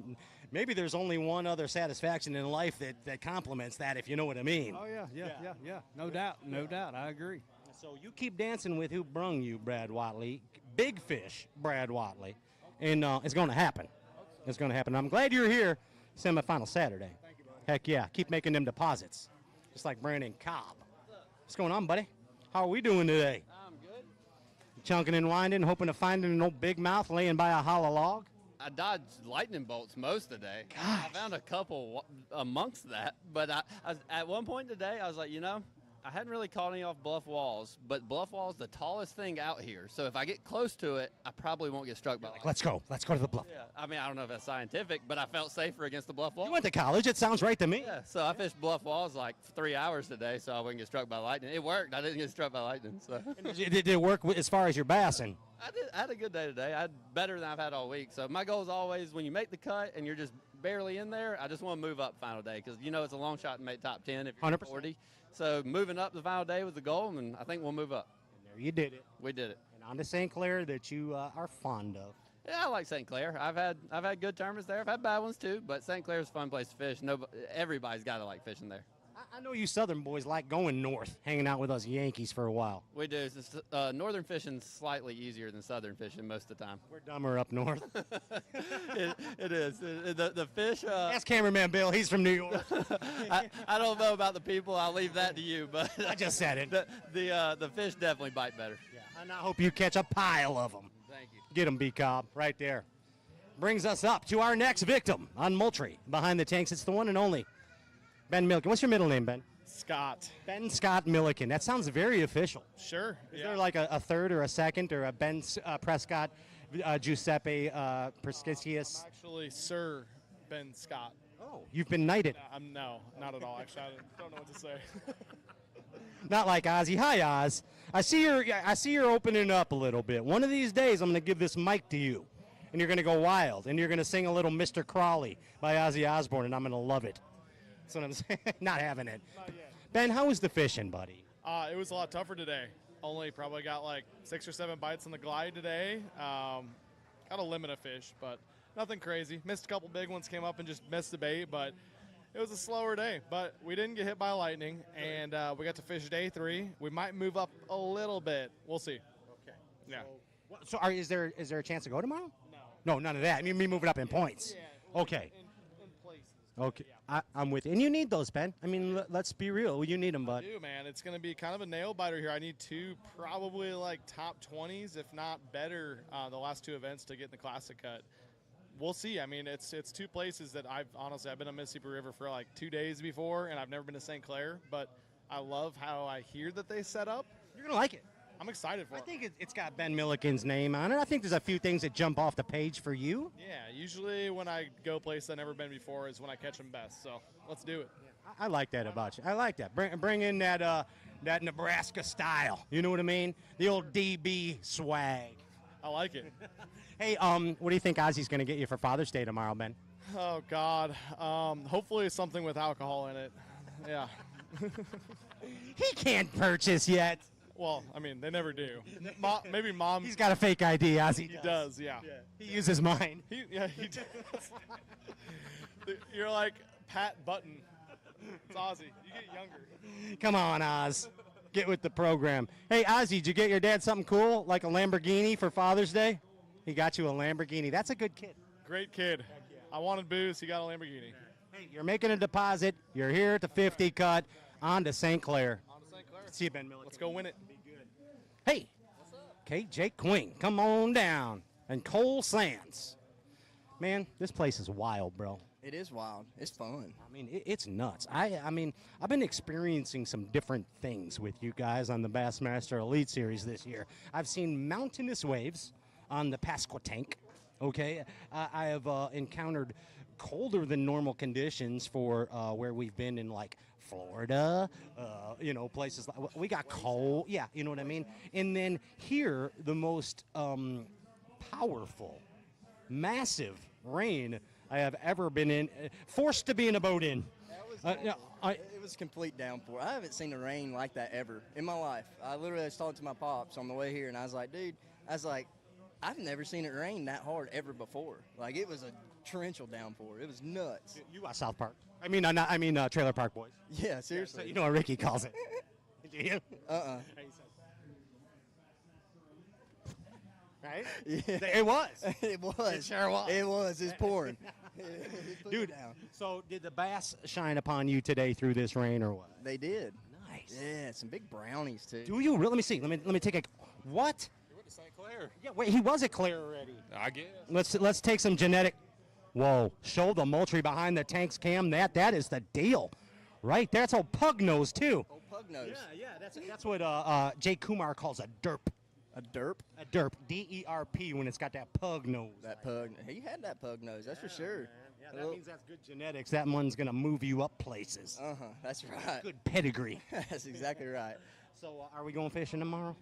maybe there's only one other satisfaction in life that complements that, if you know what I mean. Oh, yeah. No doubt. I agree. So you keep dancing with who brung you, Brad Watley. Big fish, Brad Watley. And it's going to happen. It's going to happen. I'm glad you're here semifinal Saturday. Thank you, buddy. Heck yeah. Keep making them deposits. Just like Brandon Cobb. What's going on, buddy? How are we doing today? I'm good. Chunking and winding, hoping to find an old big mouth laying by a hollow log? I dodged lightning bolts most of the day. I found a couple amongst that, but I was, at one point today, I was like, I hadn't really caught any off bluff walls, but bluff wall's the tallest thing out here. So if I get close to it, I probably won't get struck by lightning. Let's go to the bluff. Yeah, I mean, I don't know if that's scientific, but I felt safer against the bluff wall. You went to college. It sounds right to me. Yeah, so I fished bluff walls like 3 hours today, so I wouldn't get struck by lightning. It worked. I didn't get struck by lightning. So Did it work as far as your bassing? I had a good day today. I had better than I've had all week. So my goal is always when you make the cut and you're just barely in there, I just want to move up final day because it's a long shot to make top 10 if you're 100%. 40. So moving up the final day was the goal, and I think we'll move up. And there you did it. We did it. And on to St. Clair that you are fond of. Yeah, I like St. Clair. I've had good tournaments there. I've had bad ones too, but St. Clair's a fun place to fish. Everybody's got to like fishing there. I know you Southern boys like going north, hanging out with us Yankees for a while. We do. Northern fishing's slightly easier than Southern fishing most of the time. We're dumber up north. It is. The fish. Ask cameraman Bill. He's from New York. I don't know about the people. I'll leave that to you. But I just said it. The fish definitely bite better. Yeah. And I hope you catch a pile of them. Thank you. Get them, B-Cobb, right there. Brings us up to our next victim on Moultrie. Behind the tanks, it's the one and only Ben Milliken. What's your middle name, Ben? Scott. Ben Scott Milliken. That sounds very official. Sure. Is there like a third or a second or a Ben Prescott, Giuseppe Prescisius? Actually, Sir Ben Scott. Oh, you've been knighted. No, not at all. Actually, I don't know what to say. Not like Ozzy. Hi, Oz. I see you're opening up a little bit. One of these days, I'm going to give this mic to you, and you're going to go wild, and you're going to sing a little Mr. Crawley by Ozzy Osbourne, and I'm going to love it. That's what I'm saying. Not having it. Not yet. Ben, how was the fishing, buddy? It was a lot tougher today. Only probably got like 6 or 7 bites on the glide today. Got a limit of fish, but nothing crazy. Missed a couple big ones, came up and just missed the bait, but it was a slower day. But we didn't get hit by lightning, and we got to fish day 3. We might move up a little bit. We'll see. Okay. Yeah. So is there a chance to go tomorrow? No, none of that. I mean, me moving up in points. Yeah. Okay. In places. Okay. Yeah. I'm with you. And you need those, Ben. I mean, let's be real. You need them, bud. I do, man. It's going to be kind of a nail biter here. I need 2 probably like top 20s, if not better, the last 2 events to get in the Classic cut. We'll see. I mean, it's 2 places that I've been on Mississippi River for like 2 days before, and I've never been to St. Clair, but I love how I hear that they set up. You're going to like it. I'm excited for it. I think it's got Ben Milliken's name on it. I think there's a few things that jump off the page for you. Yeah, usually when I go places I've never been before is when I catch them best. So let's do it. I like that about you. I like that. Bring in that Nebraska style. You know what I mean? The old DB swag. I like it. Hey, what do you think Ozzy's going to get you for Father's Day tomorrow, Ben? Oh, God. Hopefully something with alcohol in it. Yeah. He can't purchase yet. Well, I mean, they never do. Maybe Mom. He's got a fake ID, Ozzy. He does, yeah. He uses mine. He does. You're like Pat Button. It's Ozzy. You get younger. Come on, Oz. Get with the program. Hey, Ozzy, did you get your dad something cool, like a Lamborghini for Father's Day? He got you a Lamborghini. That's a good kid. Great kid. I wanted booze. He got a Lamborghini. Hey, you're making a deposit. You're here at the 50 cut. On to St. Clair. On to St. Clair. See you, Ben Milliken. Let's go win it. Hey, KJ Queen, come on down. And Cole Sands. Man, this place is wild, bro. It is wild. It's fun. I mean, it's nuts. I mean, I've been experiencing some different things with you guys on the Bassmaster Elite Series this year. I've seen mountainous waves on the Pasquatank. Okay, I have encountered colder than normal conditions for where we've been in like Florida, places like we got cold. Yeah, you know what I mean. And then here, the most powerful, massive rain I have ever been in, forced to be in a boat in. It was complete downpour. I haven't seen the rain like that ever in my life. I literally was talking to my pops on the way here, and I was like, dude, I've never seen it rain that hard ever before. Like, it was a torrential downpour. It was nuts. You watch South Park? Trailer Park Boys. Yeah, seriously. So you know what Ricky calls it. Do you? Right? Yeah. It was. It was. It sure was. It was. It's pouring. Dude, so did the bass shine upon you today through this rain or what? They did. Nice. Yeah, some big brownies, too. Do you really? Let me see. Let me take a. What? He went to St. Clair. Yeah, wait, he was at Claire already. I guess. Let's take some genetic. Whoa, show the Moultrie behind the tanks cam. That is the deal. Right there. That's old pug nose, too. Old pug nose. Yeah, that's what Jay Kumar calls a derp. A derp? A derp. D-E-R-P when it's got that pug nose. That pug. He had that pug nose, that's for sure. Man. Yeah, that means that's good genetics. That one's going to move you up places. That's right. Good pedigree. That's exactly right. So are we going fishing tomorrow?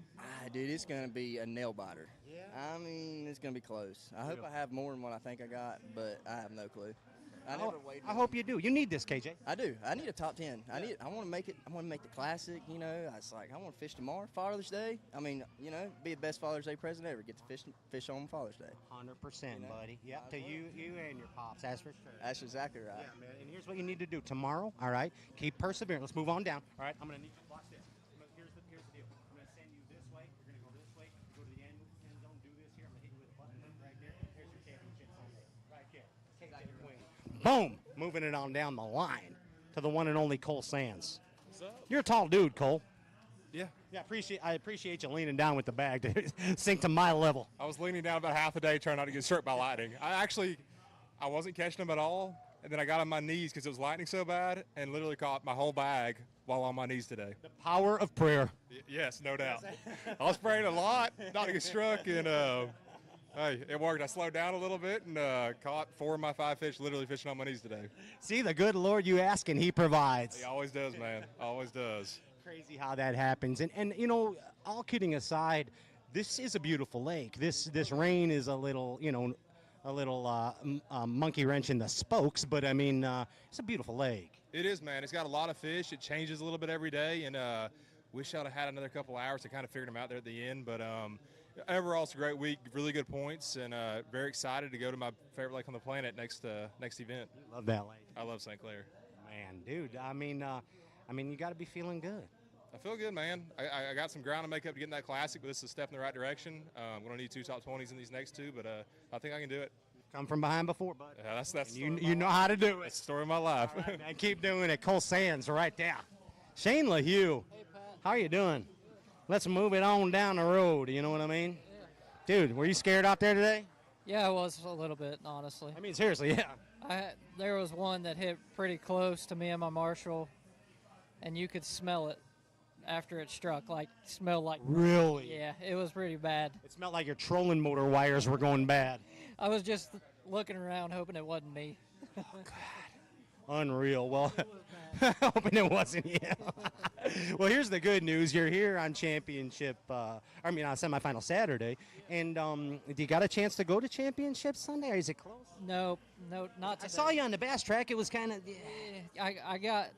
Dude, it's going to be a nail biter. Yeah. I mean, it's going to be close. I hope I have more than what I think I got, but I have no clue. I hope you do. You need this, KJ. I do. I need a top 10. I want to make it. I want to make the classic. I want to fish tomorrow, Father's Day. I mean, be the best Father's Day present ever. Get to fish on Father's Day. 100%, buddy. Yeah, to you and your pops. That's for sure. That's exactly right. Yeah, man. And here's what you need to do tomorrow. All right, keep persevering. Let's move on down. All right, I'm gonna need you. Watch this. Here's the deal. I'm gonna send you this way. You're gonna go this way. Go to the end zone. Do this here. I'm gonna hit you with a button right there. There's your championship Sunday. Right there. KJ Queen. Boom! Moving it on down the line to the one and only Cole Sands. What's up? You're a tall dude, Cole. Yeah. Yeah, I appreciate you leaning down with the bag to sink to my level. I was leaning down about half a day trying not to get struck by lightning. I wasn't catching them at all, and then I got on my knees because it was lightning so bad and literally caught my whole bag while on my knees today. The power of prayer. Yes, no doubt. I was praying a lot not to get struck, and hey, it worked. I slowed down a little bit and caught 4 of my 5 fish literally fishing on my knees today. See, the good Lord you ask and he provides. He always does, man. Always does. Crazy how that happens. And all kidding aside, this is a beautiful lake. This rain is a little, monkey wrench in the spokes, but I mean, it's a beautiful lake. It is, man. It's got a lot of fish. It changes a little bit every day, and wish I'd have had another couple hours to kind of figure them out there at the end, but overall, it's a great week, really good points, and very excited to go to my favorite lake on the planet next event. You love that lake. I love St. Clair. Man, dude, I mean, you got to be feeling good. I feel good, man. I got some ground to make up to get in that classic, but this is a step in the right direction. I'm going to need 2 top 20s in these next 2, but I think I can do it. Come from behind before, bud. Yeah, that's you know how to do it. That's the story of my life. Right, man, keep doing it. Cole Sands right there. Shane LaHue. Hey, Pat. How you doing? Let's move it on down the road. You know what I mean? Yeah. Dude, were you scared out there today? Yeah, I was a little bit, honestly. I mean, seriously, yeah. There was one that hit pretty close to me and my Marshall, and you could smell it after it struck. Smelled like. Really? Yeah, it was pretty bad. It smelled like your trolling motor wires were going bad. I was just looking around hoping it wasn't me. Oh, God. Unreal. Well, hoping it wasn't you. Well, here's the good news. You're here on championship, on semifinal Saturday. And you got a chance to go to championship Sunday, or is it close? No, not today. I saw you on the Bass track. It was kind of... I got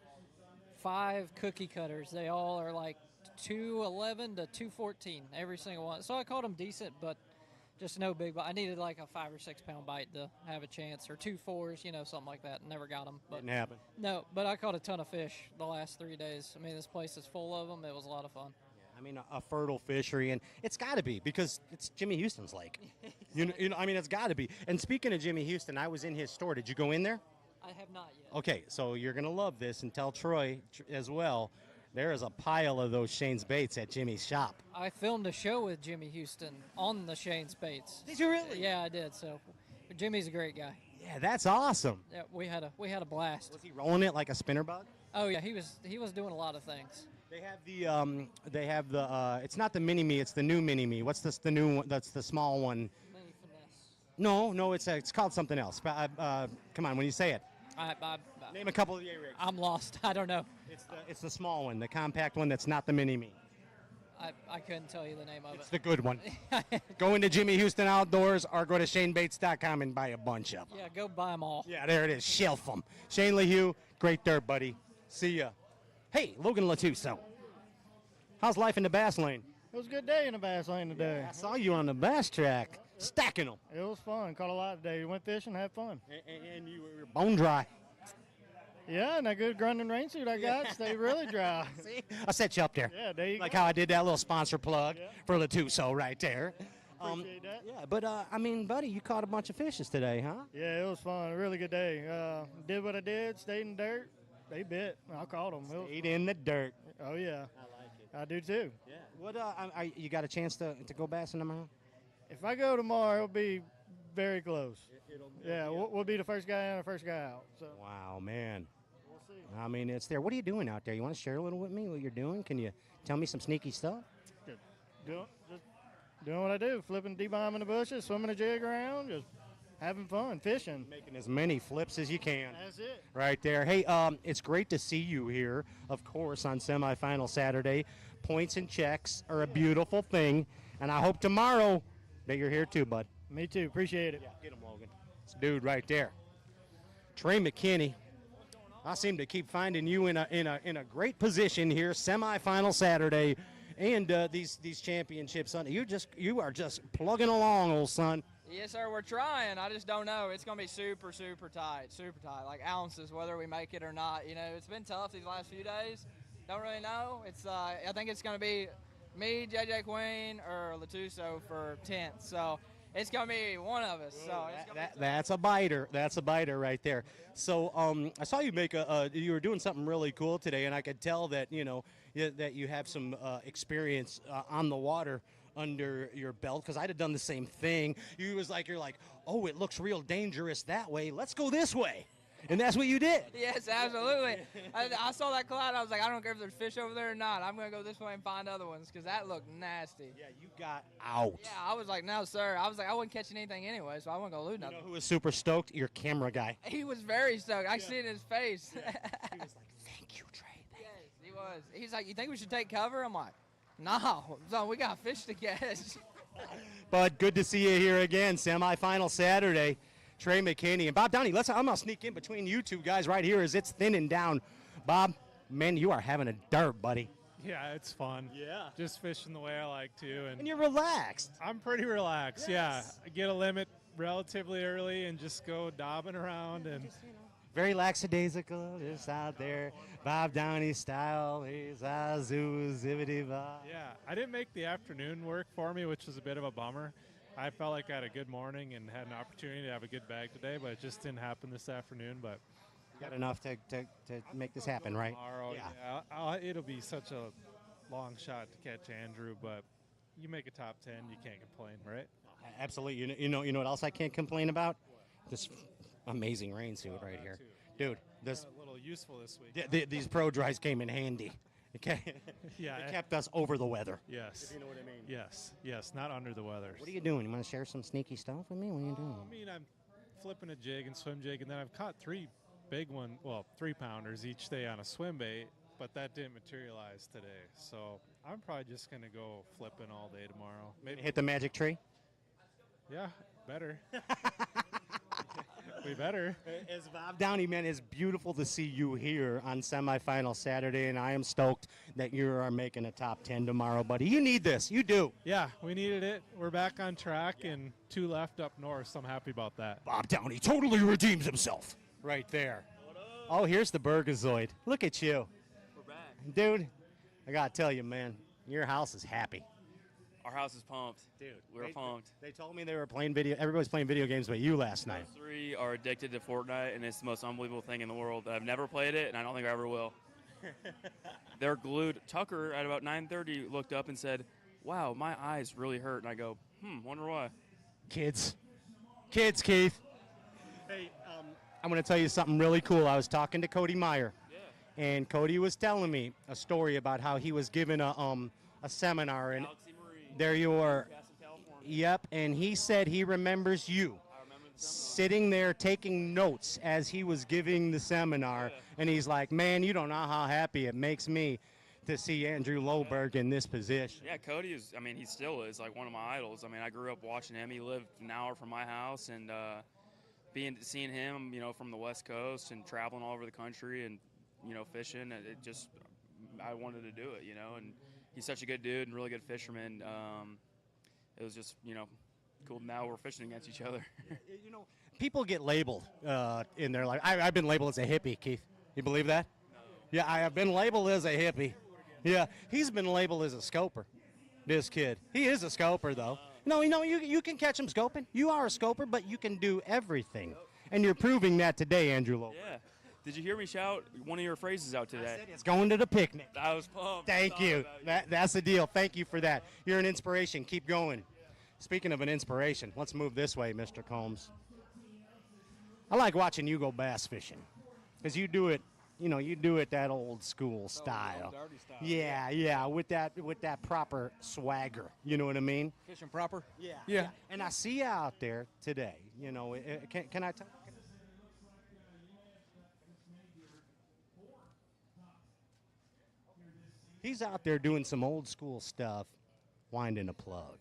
5 cookie cutters. They all are like 211 to 214, every single one. So I caught them decent, but just no big bite. I needed like a 5 or 6 pound bite to have a chance, or 2 4s, something like that. Never got them. But didn't happen. No, but I caught a ton of fish the last 3 days. I mean, this place is full of them. It was a lot of fun. Yeah, I mean, a fertile fishery, and it's got to be because it's Jimmy Houston's lake. It's got to be. And speaking of Jimmy Houston, I was in his store. Did you go in there? I have not yet. Okay, so you're going to love this, and tell Troy as well. There is a pile of those Shane's baits at Jimmy's shop. I filmed a show with Jimmy Houston on the Shane's baits. Did you really? Yeah, I did. So Jimmy's a great guy. Yeah, that's awesome. Yeah, we had a blast. Was he rolling it like a spinner bug? Oh yeah, he was doing a lot of things. They have the it's not the mini me, it's the new mini me. What's this? The new one? That's the small one. Mini finesse. No, it's called something else. Come on, when you say it. Name a couple of the A-rigs. I'm lost. I don't know. It's the small one, the compact one that's not the mini-me. I couldn't tell you the name of It's the good one. Go into Jimmy Houston Outdoors or go to ShaneBates.com and buy a bunch of them. Yeah, go buy them all. Yeah, there it is. Shelf them. Shane LeHue, great dirt, buddy. See ya. Hey, Logan Latuso. How's life in the Bass Lane? It was a good day in the Bass Lane today. I saw you on the Bass track, stacking them. It was fun. Caught a lot today. Went fishing, had fun. And you were bone dry. Yeah, and that good grunting rain suit I got stayed really dry. See? I set you up there. Yeah, there you like go. how I did that little sponsor plug for Latuso right there. Appreciate that. Yeah, but I mean, buddy, you caught a bunch of fishes today, huh? Yeah, it was fun. A really good day. Did what I did, stayed in the dirt. They bit. I caught them. Stayed in the dirt. Oh, yeah. I like it. I do too. Yeah. What? You got a chance to go bassing tomorrow? If I go tomorrow, it'll be very close. We'll be the first guy in, the first guy out. So. Wow, man. I mean, it's there. What are you doing out there? You want to share a little with me what you're doing? Can you tell me some sneaky stuff? Just doing what I do, flipping D-bomb in the bushes, swimming a jig around, just having fun, fishing. Making as many flips as you can. That's it. Right there. Hey, it's great to see you here, of course, on semifinal Saturday. Points and checks are a beautiful thing, and I hope tomorrow that you're here too, bud. Me too. Appreciate it. Yeah, get him, Logan. It's a dude right there. Trey McKinney. I seem to keep finding you in a great position here, semifinal Saturday, and these championships Sunday. You are just plugging along, old son. Yes, sir. We're trying. I just don't know. It's going to be super, super tight, like ounces, whether we make it or not. You know, it's been tough these last few days. Don't really know. I think it's going to be me, JJ Queen, or Latuso for 10th. So it's going to be one of us. So That's a biter. That's a biter right there. So I saw you make you were doing something really cool today, and I could tell that that you have some experience on the water under your belt, because I'd have done the same thing. You're like, oh, it looks real dangerous that way. Let's go this way. And that's what you did. Yes, absolutely. I saw that cloud. I was like, I don't care if there's fish over there or not. I'm going to go this way and find other ones, because that looked nasty. Yeah, you got out. Yeah, I was like, no, sir. I was like, I wasn't catching anything anyway, so I wasn't going to lose nothing. You know who was super stoked? Your camera guy. He was very stoked. I see it in his face. He was like, thank you, Trey. Yes, he was. He's like, you think we should take cover? I'm like, no. So we got fish to catch. But good to see you here again. Semifinal Saturday. Trey McKinney and Bob Downey. I'm going to sneak in between you two guys right here as it's thinning down. Bob, man, you are having a dart, buddy. Yeah, it's fun. Yeah. Just fishing the way I like to. And you're relaxed. I'm pretty relaxed, Yes. yeah. I get a limit relatively early and just go dobbing around. And very lackadaisical, just out there. Bob Downey style. He's a zoo, zibbity bob. yeah, I didn't make the afternoon work for me, which was a bit of a bummer. I felt like I had a good morning and had an opportunity to have a good bag today, but it just didn't happen this afternoon. But got enough to make this happen, right? Tomorrow, yeah. It'll be such a long shot to catch Andrew, but you make a top 10, you can't complain, right? Absolutely. You know what else I can't complain about? This amazing rain suit right here, dude. This a little useful this week. These pro dries came in handy. Okay. Yeah. It kept us over the weather. Yes. If you know what I mean. Yes, not under the weather. What are you doing? You want to share some sneaky stuff with me? What are you doing? I mean, I'm flipping a jig and swim jig, and then I've caught 3 3-pounders each day on a swim bait, but that didn't materialize today. So I'm probably just going to go flipping all day tomorrow. Maybe hit the magic tree? Yeah, better. We better. As Bob Downey, man, it's beautiful to see you here on semifinal Saturday, and I am stoked that you are making a top 10 tomorrow, buddy. You need this. You do. Yeah, we needed it. We're back on track, and 2 left up north, so I'm happy about that. Bob Downey totally redeems himself right there. Oh, here's the Burgazoid. Look at you. We're back. Dude, I got to tell you, man, your house is happy. Our house is pumped. Dude, we're pumped. They told me they were playing everybody was playing video games but you last night. Those 3 are addicted to Fortnite, and it's the most unbelievable thing in the world. I've never played it, and I don't think I ever will. They're glued. Tucker, at about 9:30, looked up and said, wow, my eyes really hurt. And I go, wonder why. Kids, Keith. Hey, I'm going to tell you something really cool. I was talking to Cody Meyer, and Cody was telling me a story about how he was given a seminar, and there you are. Yep, and he said he remembers you. I sitting there taking notes as he was giving the seminar, and he's like, man, you don't know how happy it makes me to see Andrew Loberg in this position. Yeah, Cody is, I mean, he still is like one of my idols. I mean, I grew up watching him. He lived an hour from my house, and seeing him, you know, from the West Coast and traveling all over the country and, you know, fishing, it just, I wanted to do it, you know, and he's such a good dude and really good fisherman. It was just, you know, cool. Now we're fishing against each other. You know, people get labeled in their life. I've been labeled as a hippie, Keith. You believe that? No. Yeah, I have been labeled as a hippie. Yeah, he's been labeled as a scoper, this kid. He is a scoper, though. No, you can catch him scoping. You are a scoper, but you can do everything. And you're proving that today, Andrew Logan. Yeah. Did you hear me shout one of your phrases out today? I said it's going to the picnic. I was pumped. Thank you. That's the deal. Thank you for that. You're an inspiration. Keep going. Speaking of an inspiration, let's move this way, Mr. Combs. I like watching you go bass fishing because you do it, you know, you do it that old school style. Dirty style. Yeah, with that proper swagger. You know what I mean? Fishing proper? Yeah. And I see you out there today. You know, can I tell? He's out there doing some old school stuff, winding a plug.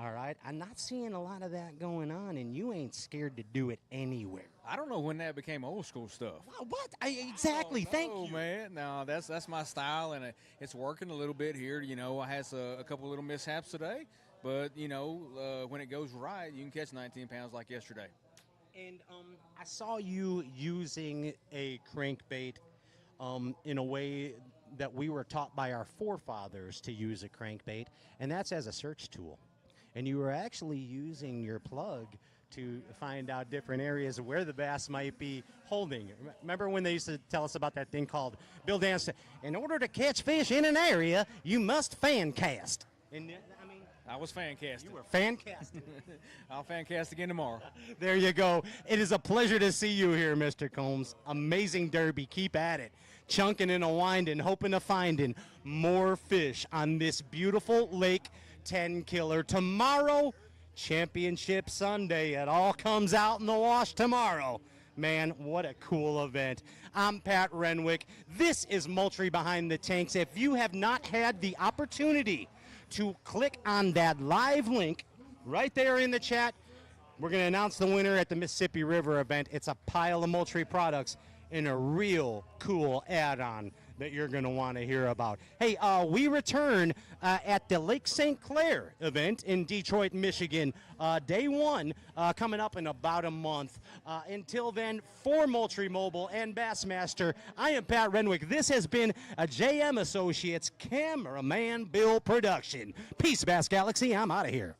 All right, I'm not seeing a lot of that going on, and you ain't scared to do it anywhere. I don't know when that became old school stuff. What? Exactly. Thank you. Oh man, no, that's my style, and it's working a little bit here. You know, I had a couple little mishaps today, but you know, when it goes right, you can catch 19 pounds like yesterday. And I saw you using a crankbait in a way that we were taught by our forefathers to use a crankbait, and that's as a search tool. And you were actually using your plug to find out different areas where the bass might be holding. Remember when they used to tell us about that thing called Bill Dance? In order to catch fish in an area, you must fan cast. And I mean, I was fan casting. You were fan casting. I'll fan cast again tomorrow. There you go. It is a pleasure to see you here, Mr. Combs. Amazing derby. Keep at it. Chunking and a winding, hoping to finding more fish on this beautiful lake. Tenkiller. Tomorrow, Championship Sunday. It all comes out in the wash tomorrow. Man, what a cool event. I'm Pat Renwick. This is Moultrie Behind the Tanks. If you have not had the opportunity to click on that live link right there in the chat, we're going to announce the winner at the Mississippi River event. It's a pile of Moultrie products and a real cool add-on that you're going to want to hear about. Hey, we return at the Lake St. Clair event in Detroit, Michigan. Day one coming up in about a month. Until then, for Moultrie Mobile and Bassmaster, I am Pat Renwick. This has been a JM Associates Cameraman Bill production. Peace, Bass Galaxy. I'm out of here.